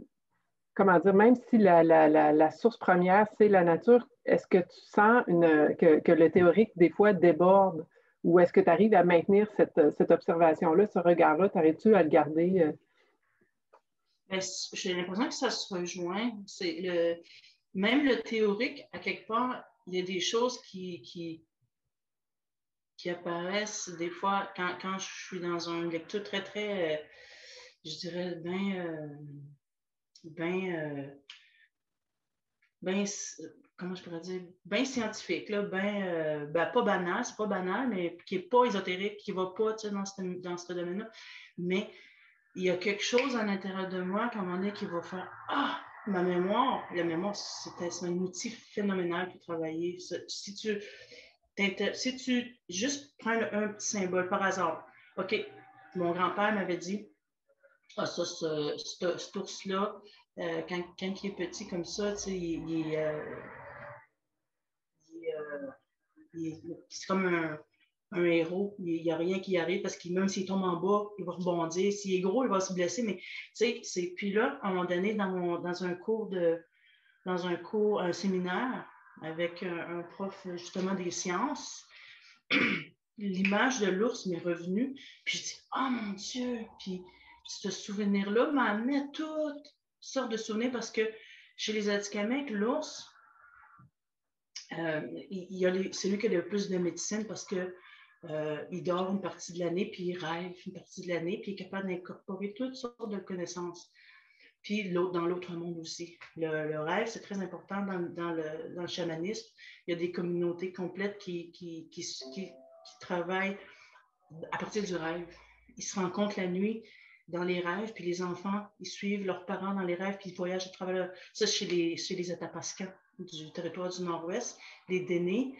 comment dire, même si la source première, c'est la nature, est-ce que tu sens que le théorique, des fois, déborde? Ou est-ce que tu arrives à maintenir cette observation-là, ce regard-là? T'arrives-tu à le garder? J'ai l'impression que ça se rejoint. Même le théorique, à quelque part, il y a des choses qui apparaissent des fois quand je suis dans une lecture très, très, je dirais, comment je pourrais dire, bien scientifique, là, pas banal, c'est pas banal, mais qui n'est pas ésotérique, qui ne va pas dans ce domaine-là. Mais il y a quelque chose à l'intérieur de moi, qu'à un moment donné, qui va faire « Ah, la mémoire, c'est un outil phénoménal pour travailler. Si tu juste prends un petit symbole par hasard, OK, mon grand-père m'avait dit « Ah, ça, cet ours-là, quand il est petit comme ça, tu sais, c'est comme un héros. Il n'y a rien qui arrive parce que même s'il tombe en bas, il va rebondir. S'il est gros, il va se blesser. Mais tu sais, puis là, à un moment donné, dans un séminaire avec un prof justement des sciences, l'image de l'ours m'est revenue. Puis je dis, oh mon Dieu! Puis ce souvenir-là m'a amené à toutes sortes de souvenirs parce que chez les Atikamekw, l'ours, c'est lui qui a le plus de médecine parce que il dort une partie de l'année, puis il rêve une partie de l'année, puis il est capable d'incorporer toutes sortes de connaissances. puis dans l'autre monde aussi. Le rêve, c'est très important dans le chamanisme. Il y a des communautés complètes qui travaillent à partir du rêve. Ils se rencontrent la nuit dans les rêves, puis les enfants, ils suivent leurs parents dans les rêves, puis ils voyagent à travers ça chez les Athapascans du territoire du Nord-Ouest, les Dénés.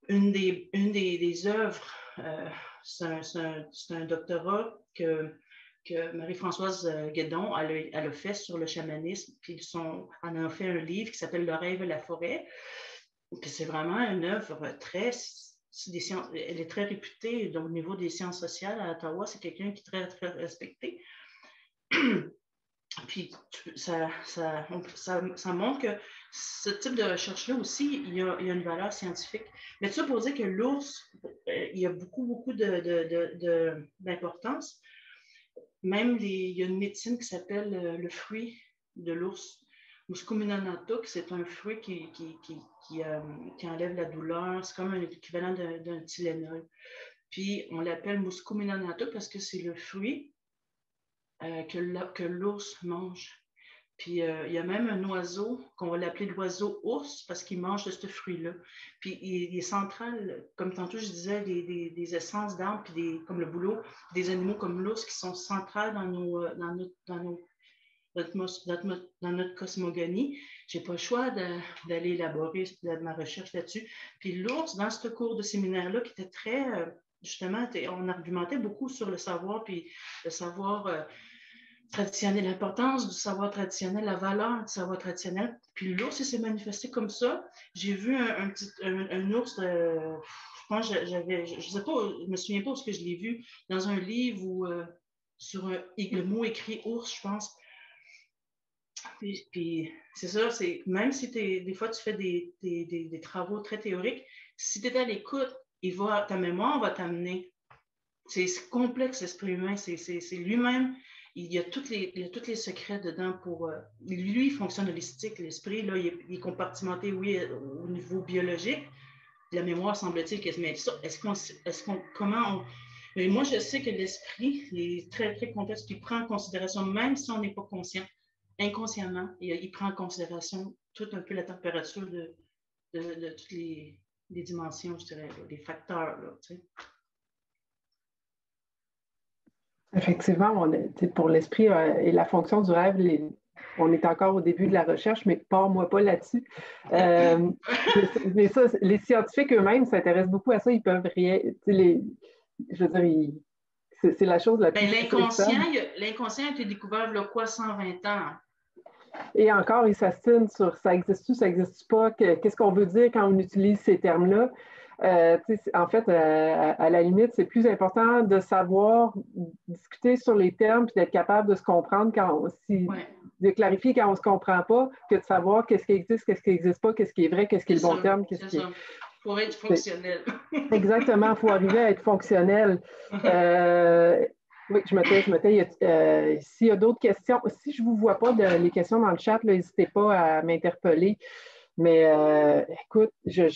Une des œuvres, c'est un doctorat que Marie-Françoise Guédon elle a fait sur le chamanisme, puis elle en a fait un livre qui s'appelle Le rêve et la forêt. Puis c'est vraiment une œuvre elle est très réputée au niveau des sciences sociales à Ottawa. C'est quelqu'un qui est très, très respecté. Puis ça montre que ce type de recherche-là aussi, il y a une valeur scientifique. Mais ça pour dire que l'ours, il y a beaucoup d'importance. Même il y a une médecine qui s'appelle le fruit de l'ours. Muscominanatuk, c'est un fruit qui enlève la douleur. C'est comme un équivalent d'un Tylenol. Puis on l'appelle Muscominanatuk parce que c'est le fruit que l'ours mange. Puis il y a même un oiseau qu'on va l'appeler l'oiseau ours parce qu'il mange de ce fruit-là. Puis il est central, comme tantôt je disais, des essences d'arbres, puis comme le bouleau, des animaux comme l'ours qui sont centrales dans notre cosmogonie. Je n'ai pas le choix d'aller élaborer ma recherche là-dessus. Puis l'ours, dans ce cours de séminaire-là, qui était très, justement, on argumentait beaucoup sur le savoir, puis le savoir traditionnel, l'importance du savoir traditionnel, la valeur du savoir traditionnel. Puis l'ours, il s'est manifesté comme ça. J'ai vu un ours, je pense, je sais pas, je me souviens pas parce que je l'ai vu dans un livre ou sur le mot écrit ours, je pense. Puis c'est ça, même si des fois tu fais des travaux très théoriques, si tu es à l'écoute, ta mémoire va t'amener. C'est complexe, l'esprit humain, c'est lui-même. Il y a tous les secrets dedans pour... lui, il fonctionne holistique. L'esprit, là, il est compartimenté, oui, au niveau biologique. La mémoire, semble-t-il, mais ça, mais moi, je sais que l'esprit est très, très complexe, puis il prend en considération, même si on n'est pas conscient, inconsciemment, il prend en considération tout un peu la température de toutes les dimensions, je dirais, les facteurs, là, tu sais. Effectivement, pour l'esprit et la fonction du rêve, on est encore au début de la recherche, mais pars-moi pas là-dessus. Mais ça, les scientifiques eux-mêmes s'intéressent beaucoup à ça. Ils peuvent rien. Je veux dire, c'est la chose la plus. L'inconscient a été découvert il y a quoi, 120 ans? Et encore, ils s'assinent sur ça existe-tu, ça n'existe pas, qu'est-ce qu'on veut dire quand on utilise ces termes-là. En fait, à la limite, c'est plus important de savoir discuter sur les termes puis d'être capable de se comprendre de clarifier quand on ne se comprend pas, que de savoir qu'est-ce qui existe, qu'est-ce qui n'existe pas, qu'est-ce qui est vrai, qu'est-ce qui est le bon terme. C'est ça. Pour être fonctionnel. Exactement, il faut arriver à être fonctionnel. Oui, je me tais. S'il y a d'autres questions, si je ne vous vois pas les questions dans le chat, n'hésitez pas à m'interpeller. Mais écoute, Moi,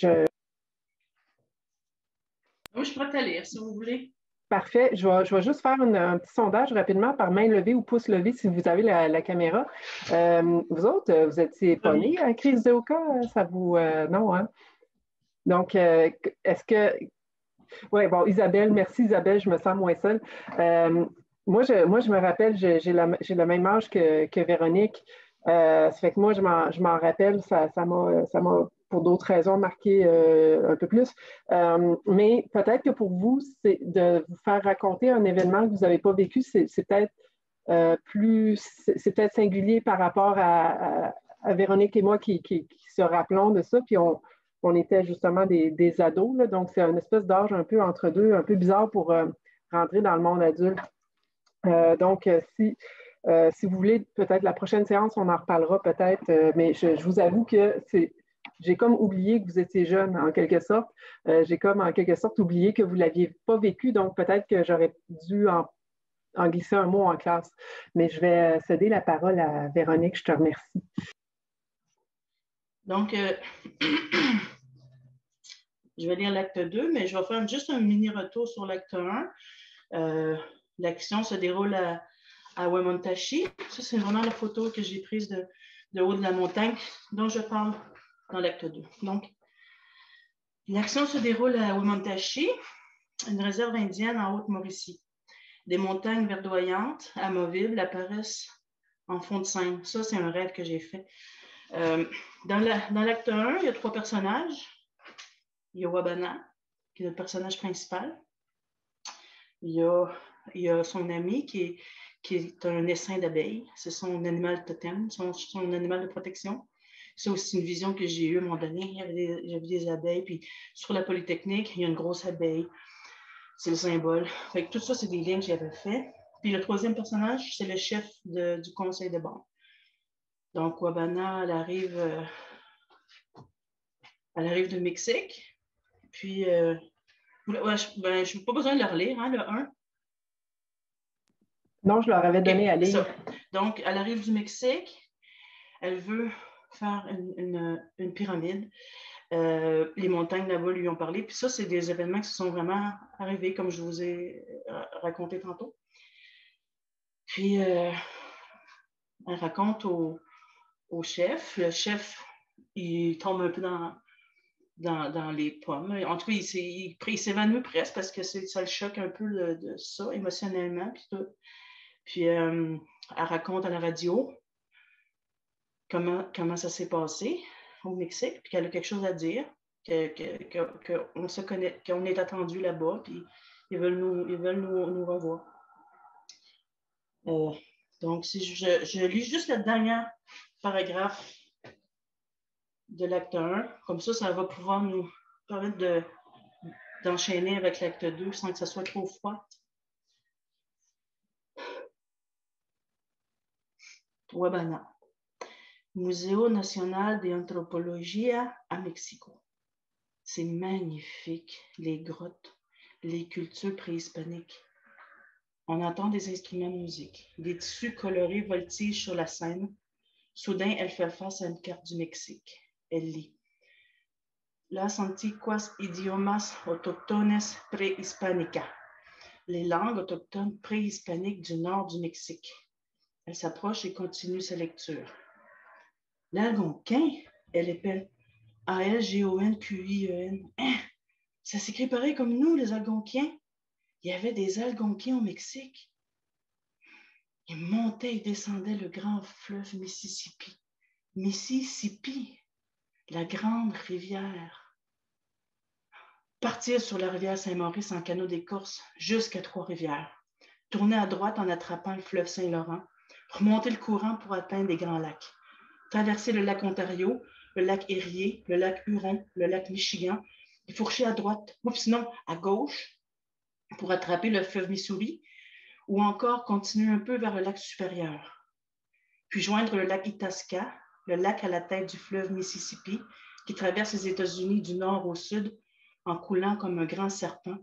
je suis prête à lire, si vous voulez. Parfait. Je vais juste faire un petit sondage rapidement par main levée ou pouce levé si vous avez la caméra. Vous autres, vous étiez pas nés à Crise de Oka? Ça vous... non, hein? Donc, est-ce que... Oui, bon, Isabelle, merci Isabelle, je me sens moins seule. Moi, je me rappelle, j'ai le même âge que Véronique. Ça fait que moi, je m'en rappelle, ça m'a, pour d'autres raisons, marqué un peu plus. Mais peut-être que pour vous, c'est de vous faire raconter un événement que vous n'avez pas vécu, c'est peut-être c'est peut-être singulier par rapport à Véronique et moi qui se rappelons de ça. Puis on était justement des ados, là, donc c'est une espèce d'âge un peu entre deux, un peu bizarre pour rentrer dans le monde adulte. Donc, si vous voulez, peut-être la prochaine séance, on en reparlera peut-être, mais je vous avoue que j'ai comme oublié que vous étiez jeune, en quelque sorte. J'ai comme, en quelque sorte, oublié que vous ne l'aviez pas vécu, donc peut-être que j'aurais dû en glisser un mot en classe. Mais je vais céder la parole à Véronique, je te remercie. Donc, je vais lire l'acte 2, mais je vais faire juste un mini retour sur l'acte 1. L'action se déroule à Wemontashi. Ça, c'est vraiment la photo que j'ai prise de haut de la montagne dont je parle dans l'acte 2. Donc, l'action se déroule à Wemontashi, une réserve indienne en Haute-Mauricie. Des montagnes verdoyantes, amovibles, apparaissent en fond de scène. Ça, c'est un rêve que j'ai fait. Dans l'acte 1, il y a 3 personnages. Il y a Wabana, qui est le personnage principal. Il y a son ami qui est un essaim d'abeilles. C'est son animal totem, son animal de protection. C'est aussi une vision que j'ai eue à un moment donné. J'avais des abeilles, puis sur la Polytechnique, il y a une grosse abeille. C'est le symbole. Fait que tout ça, c'est des liens que j'avais fait. Puis le 3e personnage, c'est le chef du conseil de bord. Donc, Wabana, elle arrive de Mexique. Puis, je n'ai pas besoin de le relire, hein, le 1. Non, je leur avais donné à lire. Donc, elle arrive du Mexique. Elle veut faire une pyramide. Les montagnes là-bas lui ont parlé. Puis ça, c'est des événements qui se sont vraiment arrivés, comme je vous ai raconté tantôt. Puis, elle raconte au chef. Le chef, il tombe un peu dans les pommes. En tout cas, il s'évanouit presque parce que ça le choque un peu de ça, émotionnellement. Puis, tout. Puis elle raconte à la radio comment ça s'est passé au Mexique, puis qu'elle a quelque chose à dire, qu'on se connaît, qu'on est attendu là-bas, puis ils veulent nous revoir. Donc, si je lis juste le dernier paragraphe de l'acte 1, comme ça va pouvoir nous permettre d'enchaîner avec l'acte 2 sans que ça soit trop froid. Wabana. Museo Nacional de Antropología à Mexico. C'est magnifique, les grottes, les cultures préhispaniques. On entend des instruments de musique, des tissus colorés voltigent sur la scène. Soudain, elle fait face à une carte du Mexique. Elle lit. Las antiguas idiomas autochtones prehispánicas. Les langues autochtones préhispaniques du nord du Mexique. Elle s'approche et continue sa lecture. L'algonquin, elle épelle Algonquien. Hein? Ça s'écrit pareil comme nous, les Algonquiens. Il y avait des Algonquiens au Mexique. Ils montaient et descendaient le grand fleuve Mississippi. Mississippi, la grande rivière. Partir sur la rivière Saint-Maurice en canot d'écorce jusqu'à Trois-Rivières. Tourner à droite en attrapant le fleuve Saint-Laurent. Remonter le courant pour atteindre les grands lacs. Traverser le lac Ontario, le lac Erie, le lac Huron, le lac Michigan, et fourcher à droite, ou sinon à gauche, pour attraper le fleuve Missouri, ou encore continuer un peu vers le lac supérieur. Puis joindre le lac Itasca, le lac à la tête du fleuve Mississippi, qui traverse les États-Unis du nord au sud, en coulant comme un grand serpent,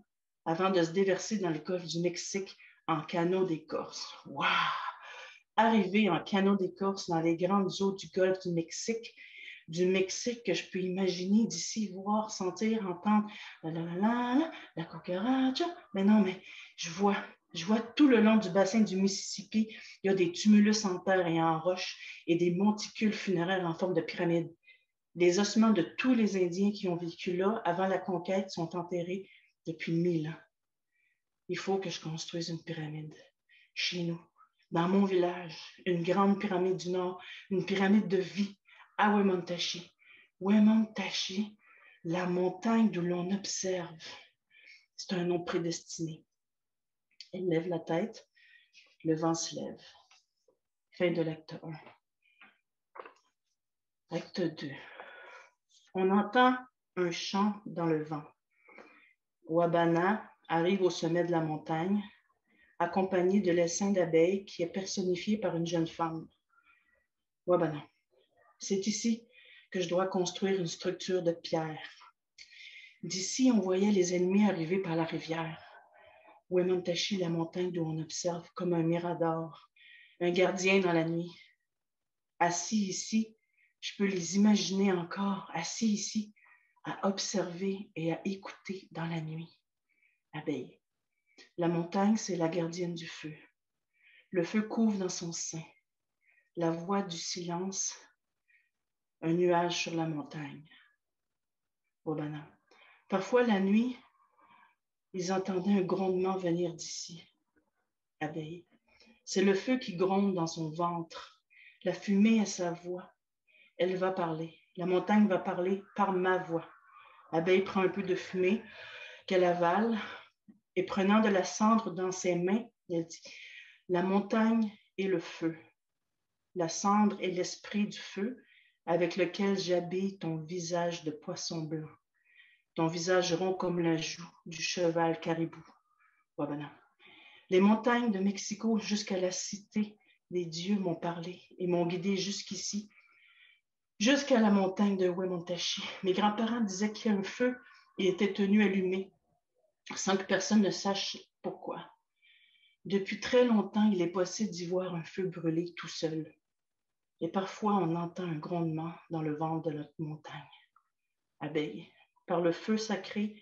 avant de se déverser dans le golfe du Mexique en canot d'écorce. Waouh! Arriver en canot d'écorce dans les grandes eaux du golfe du Mexique que je peux imaginer d'ici, voir, sentir, entendre la cucaracha. Mais non, mais je vois tout le long du bassin du Mississippi, il y a des tumulus en terre et en roche et des monticules funéraires en forme de pyramide. Les ossements de tous les Indiens qui ont vécu là avant la conquête sont enterrés depuis 1000 ans. Il faut que je construise une pyramide chez nous. Dans mon village, une grande pyramide du Nord, une pyramide de vie à Wemontashi. Wemontashi, la montagne d'où l'on observe. C'est un nom prédestiné. Elle lève la tête, le vent se lève. Fin de l'acte 1. Acte 2. On entend un chant dans le vent. Wabana arrive au sommet de la montagne, accompagnée de l'essaim d'abeilles qui est personnifié par une jeune femme. Wabana. C'est ici que je dois construire une structure de pierre. D'ici, on voyait les ennemis arriver par la rivière. Wemontashi, la montagne d'où on observe comme un mirador, un gardien dans la nuit. Assis ici, je peux les imaginer encore, assis ici, à observer et à écouter dans la nuit. Abeille. La montagne, c'est la gardienne du feu. Le feu couvre dans son sein. La voix du silence, un nuage sur la montagne. Wabana. Parfois, la nuit, ils entendaient un grondement venir d'ici. Abeille. C'est le feu qui gronde dans son ventre. La fumée est sa voix. Elle va parler. La montagne va parler par ma voix. Abeille prend un peu de fumée qu'elle avale et prenant de la cendre dans ses mains, elle dit « La montagne est le feu. La cendre est l'esprit du feu avec lequel j'habille ton visage de poisson blanc, ton visage rond comme la joue du cheval caribou. » Wabana. Les montagnes de Mexico jusqu'à la cité des dieux m'ont parlé et m'ont guidé jusqu'ici, jusqu'à la montagne de Wemontashi. Mes grands-parents disaient qu'il y a un feu et était tenu allumé, sans que personne ne sache pourquoi. Depuis très longtemps, il est possible d'y voir un feu brûler tout seul. Et parfois, on entend un grondement dans le ventre de notre montagne. Abeille, par le feu sacré,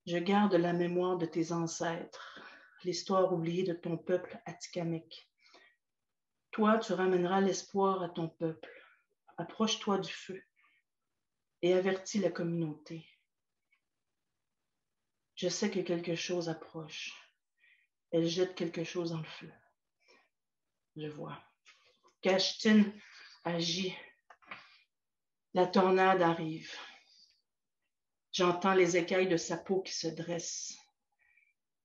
je garde la mémoire de tes ancêtres, l'histoire oubliée de ton peuple Atikamekw. Toi, tu ramèneras l'espoir à ton peuple. Approche-toi du feu et avertis la communauté. Je sais que quelque chose approche. Elle jette quelque chose dans le feu. Je vois. Kashtin agit. La tornade arrive. J'entends les écailles de sa peau qui se dressent.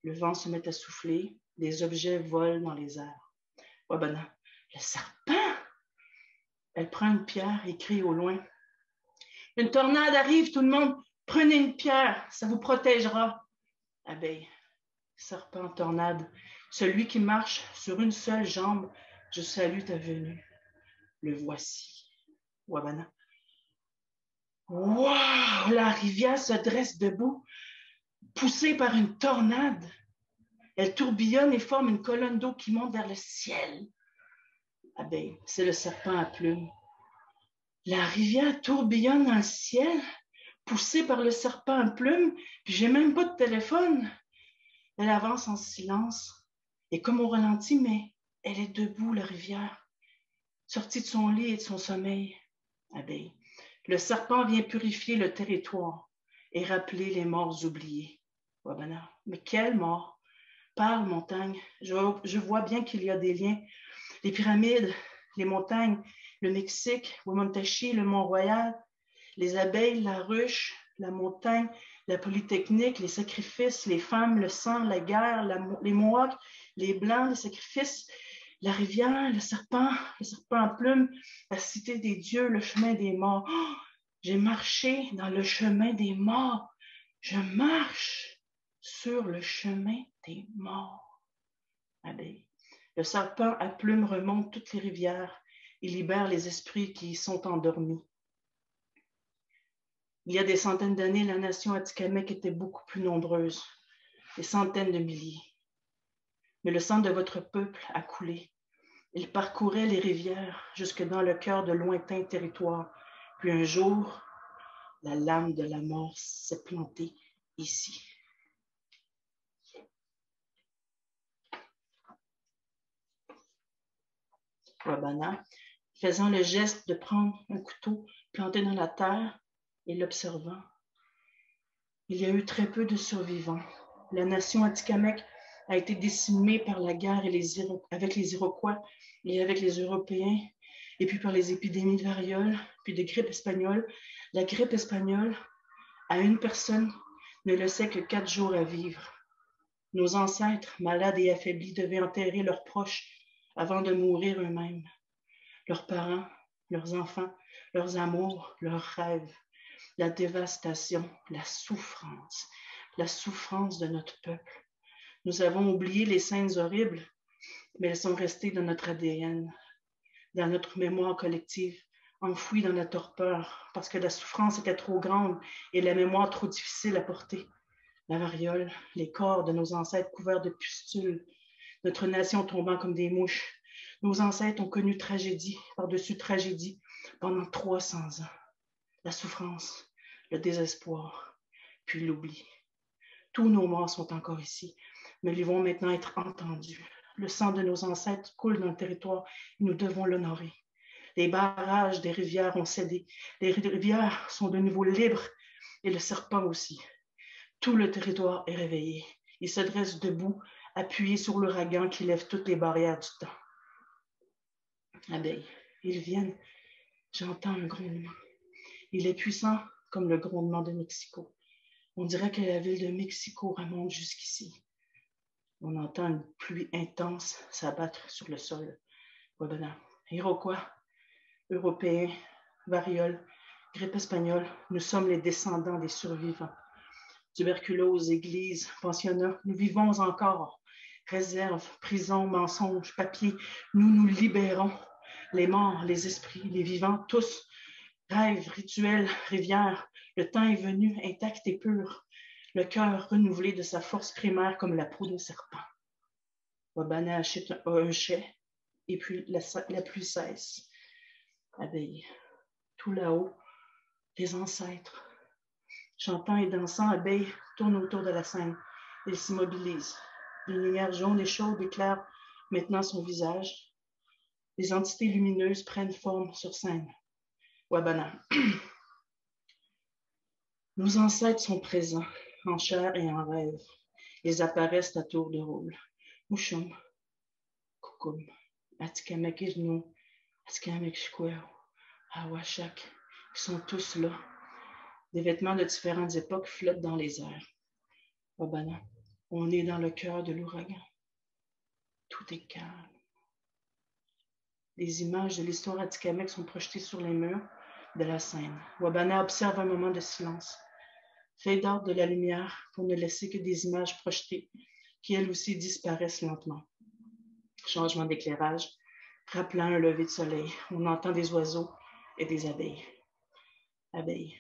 Le vent se met à souffler. Des objets volent dans les airs. Wabana, le serpent! Elle prend une pierre et crie au loin. Une tornade arrive, tout le monde. Prenez une pierre, ça vous protégera. Abeille, serpent, tornade, celui qui marche sur une seule jambe, je salue ta venue. Le voici. Wabana. Wow! La rivière se dresse debout, poussée par une tornade. Elle tourbillonne et forme une colonne d'eau qui monte vers le ciel. Abeille, c'est le serpent à plumes. La rivière tourbillonne dans le ciel, poussée par le serpent à plumes, puis j'ai même pas de téléphone. Elle avance en silence, et comme au ralenti, mais elle est debout, la rivière, sortie de son lit et de son sommeil. Abeille, le serpent vient purifier le territoire et rappeler les morts oubliés. Wabana, mais quelle mort? Parle, montagne, je vois bien qu'il y a des liens. Les pyramides, les montagnes, le Mexique, Wemontashi, le Mont-Royal, les abeilles, la ruche, la montagne, la polytechnique, les sacrifices, les femmes, le sang, la guerre, les Mohawks, les blancs, les sacrifices, la rivière, le serpent à plumes, la cité des dieux, le chemin des morts. Oh, j'ai marché dans le chemin des morts. Je marche sur le chemin des morts. Abeille. Le serpent à plumes remonte toutes les rivières et libère les esprits qui y sont endormis. Il y a des centaines d'années, la nation Atikamekw était beaucoup plus nombreuse, des centaines de milliers. Mais le sang de votre peuple a coulé. Il parcourait les rivières jusque dans le cœur de lointains territoires. Puis un jour, la lame de la mort s'est plantée ici. Wabana, faisant le geste de prendre un couteau planté dans la terre et l'observant. Il y a eu très peu de survivants. La nation Atikamekw a été décimée par la guerre avec les Iroquois et avec les Européens, et puis par les épidémies de variole, puis de grippe espagnole. La grippe espagnole, à une personne, ne laissait que 4 jours à vivre. Nos ancêtres, malades et affaiblis, devaient enterrer leurs proches avant de mourir eux-mêmes. Leurs parents, leurs enfants, leurs amours, leurs rêves, la dévastation, la souffrance de notre peuple. Nous avons oublié les scènes horribles, mais elles sont restées dans notre ADN, dans notre mémoire collective, enfouies dans la torpeur, parce que la souffrance était trop grande et la mémoire trop difficile à porter. La variole, les corps de nos ancêtres couverts de pustules, notre nation tombant comme des mouches. Nos ancêtres ont connu tragédie par-dessus tragédie pendant 300 ans. La souffrance, le désespoir, puis l'oubli. Tous nos morts sont encore ici, mais ils vont maintenant être entendus. Le sang de nos ancêtres coule dans le territoire et nous devons l'honorer. Les barrages des rivières ont cédé. Les rivières sont de nouveau libres et le serpent aussi. Tout le territoire est réveillé. Il se dresse debout, appuyé sur l'ouragan qui lève toutes les barrières du temps. Abeilles, ils viennent. J'entends un grondement. Il est puissant comme le grondement de Mexico. On dirait que la ville de Mexico remonte jusqu'ici. On entend une pluie intense s'abattre sur le sol. Wabana, Iroquois, Européens, variole, grippe espagnole, nous sommes les descendants des survivants. Tuberculose, église, pensionnat, nous vivons encore. Réserve, prison, mensonges, papier, nous nous libérons. Les morts, les esprits, les vivants, tous. Rêves, rituels, rivières, le temps est venu, intact et pur. Le cœur renouvelé de sa force primaire comme la peau d'un serpent. Wabana achète un chai, et puis la pluie cesse. Abeille, tout là-haut, les ancêtres. Chantant et dansant, abeille tourne autour de la scène. Il s'immobilise. Une lumière jaune et chaude éclaire maintenant son visage. Les entités lumineuses prennent forme sur scène. Wabana. Nos ancêtres sont présents, en chair et en rêve. Ils apparaissent à tour de rôle. Mouchum, Kukum, Atikamakizno, Atikamakishkweo, Awashak, ils sont tous là. Des vêtements de différentes époques flottent dans les airs. Wabana, on est dans le cœur de l'ouragan. Tout est calme. Les images de l'histoire Atikamek sont projetées sur les murs de la scène. Wabana observe un moment de silence. Fade out de la lumière pour ne laisser que des images projetées qui elles aussi disparaissent lentement. Changement d'éclairage, rappelant un lever de soleil. On entend des oiseaux et des abeilles. Abeilles,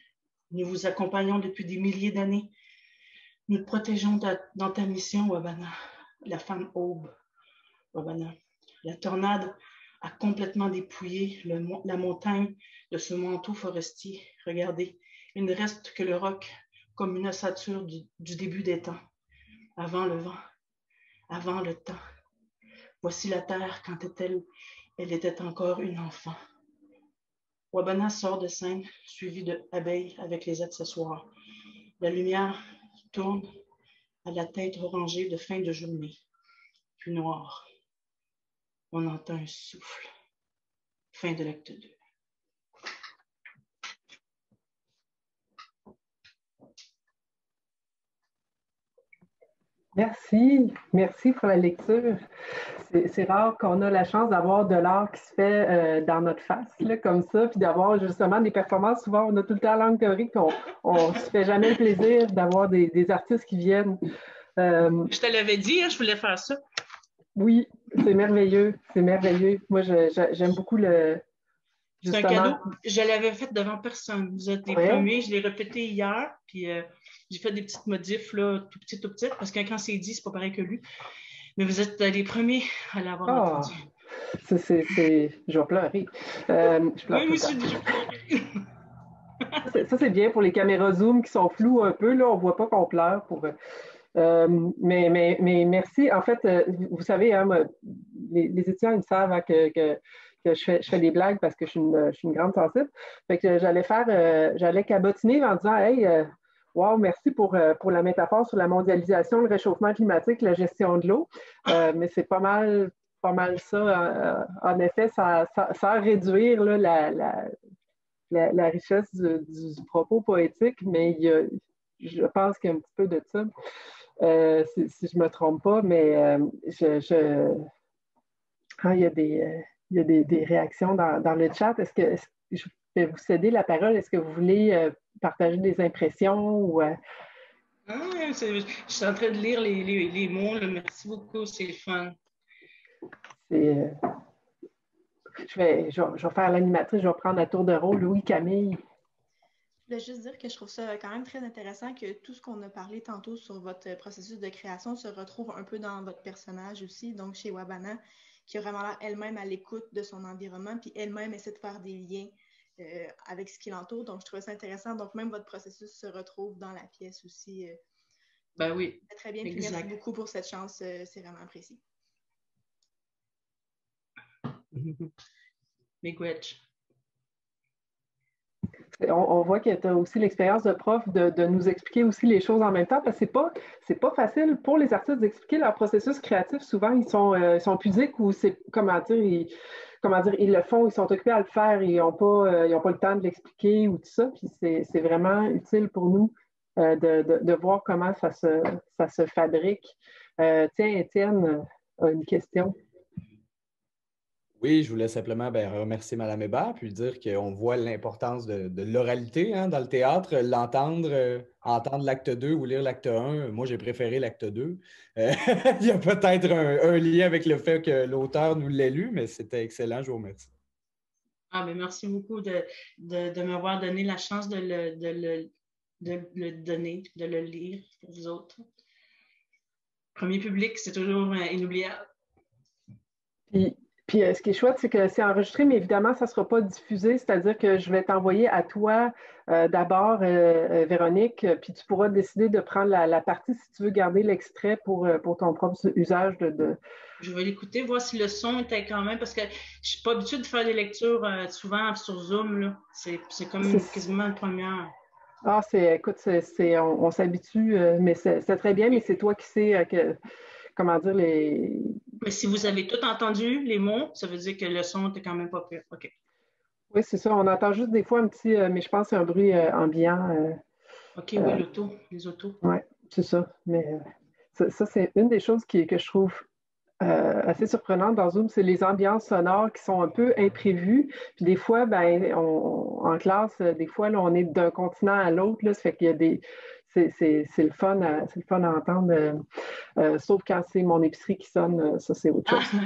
nous vous accompagnons depuis des milliers d'années. Nous te protégeons dans ta mission, Wabana, la femme aube. Wabana, la tornade a complètement dépouillé la montagne de ce manteau forestier. Regardez, il ne reste que le roc comme une ossature du début des temps, avant le vent, avant le temps. Voici la terre quand elle était encore une enfant. Wabana sort de scène, suivi de abeilles avec les accessoires. La lumière tourne à la tête orangée de fin de journée, puis noire. On entend un souffle. Fin de l'acte 2. Merci pour la lecture. C'est rare qu'on a la chance d'avoir de l'art qui se fait dans notre face, là, comme ça, puis d'avoir justement des performances. Souvent, on a tout le temps la langue théorique, on ne se fait jamais le plaisir d'avoir des artistes qui viennent. Je te l'avais dit, hein, je voulais faire ça. Oui, c'est merveilleux, c'est merveilleux. Moi, j'aime beaucoup le... C'est un cadeau. Je l'avais fait devant personne. Vous êtes les premiers. Je l'ai répété hier. Puis j'ai fait des petites modifs, là, tout petites, parce que quand c'est dit, c'est pas pareil que lui. Mais vous êtes les premiers à l'avoir entendu. Je vais pleurer. Je pleure oui, c'est déjà ça, c'est bien pour les caméras Zoom qui sont floues un peu. Là, on ne voit pas qu'on pleure. Mais merci. En fait, vous savez, hein, les étudiants, ils savent hein, que je fais des blagues parce que je suis une grande sensible. Fait que j'allais cabotiner en disant hey, wow, merci pour la métaphore sur la mondialisation, le réchauffement climatique, la gestion de l'eau. Mais c'est pas mal ça. En effet, sans réduire là, la richesse du propos poétique, mais je pense qu'il y a un petit peu de ça. Si je ne me trompe pas, mais il y a des réactions dans le chat. Est-ce que je vais vous céder la parole? Est-ce que vous voulez partager des impressions? Ou, je suis en train de lire les mots. Là. Merci beaucoup, c'est le fun. Je vais faire l'animatrice, je vais prendre la tour de rôle. Louis-Camille. Je voulais juste dire que je trouve ça quand même très intéressant que tout ce qu'on a parlé tantôt sur votre processus de création se retrouve un peu dans votre personnage aussi, donc chez Wabana, qui a vraiment l'air elle-même à l'écoute de son environnement, puis elle-même essaie de faire des liens avec ce qui l'entoure. Donc, je trouvais ça intéressant. Donc, même votre processus se retrouve dans la pièce aussi. Ben oui. Très bien. Puis merci beaucoup pour cette chance. C'est vraiment apprécié. Miigwech. On voit que tu as aussi l'expérience de prof de nous expliquer aussi les choses en même temps, parce que c'est pas facile pour les artistes d'expliquer leur processus créatif. Souvent, ils sont pudiques ou c'est, comment dire, ils le font, ils sont occupés à le faire, ils n'ont pas le temps de l'expliquer ou tout ça. Puis c'est vraiment utile pour nous de voir comment ça se fabrique. Tiens, Étienne a une question. Oui, je voulais simplement remercier Mme Hébert puis dire qu'on voit l'importance de l'oralité dans le théâtre, l'entendre, entendre l'acte 2 ou lire l'acte 1. Moi, j'ai préféré l'acte 2. Il y a peut-être un lien avec le fait que l'auteur nous l'ait lu, mais c'était excellent. Je vous remercie. Ah, ben merci beaucoup de m'avoir donné la chance de le donner, de le lire pour vous autres. Premier public, c'est toujours inoubliable. Puis ce qui est chouette, c'est que c'est enregistré, mais évidemment, ça ne sera pas diffusé, c'est-à-dire que je vais t'envoyer à toi d'abord, Véronique, puis tu pourras décider de prendre la partie si tu veux garder l'extrait pour ton propre usage Je vais l'écouter, voir si le son était quand même, parce que je ne suis pas habituée de faire des lectures souvent sur Zoom, là. C'est comme quasiment une première. Ah, écoute, on s'habitue, mais c'est très bien, mais c'est toi qui sais comment dire les... Mais si vous avez tout entendu, les mots, ça veut dire que le son était quand même pas pire. OK. Oui, c'est ça. On entend juste des fois un petit, mais je pense que c'est un bruit ambiant. OK, oui, les autos. Oui, c'est ça. Mais ça, c'est une des choses que je trouve assez surprenante dans Zoom, c'est les ambiances sonores qui sont un peu imprévues. Puis des fois, en classe, des fois, là, on est d'un continent à l'autre. Ça fait qu'il y a des... C'est le fun à entendre. Sauf quand c'est mon épicerie qui sonne, ça, c'est autre chose.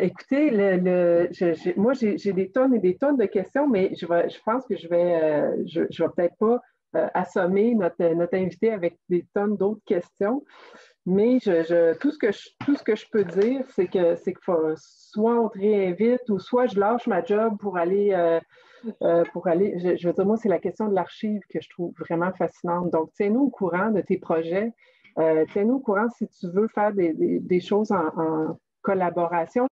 Écoutez, moi, j'ai des tonnes et des tonnes de questions, mais je pense que je vais peut-être pas assommer notre invité avec des tonnes d'autres questions. Mais tout ce que je peux dire, c'est que soit on te réinvite ou soit je lâche ma job pour aller, je veux dire, moi, c'est la question de l'archive que je trouve vraiment fascinante. Donc, tiens-nous au courant de tes projets. Tiens-nous au courant si tu veux faire des choses en collaboration.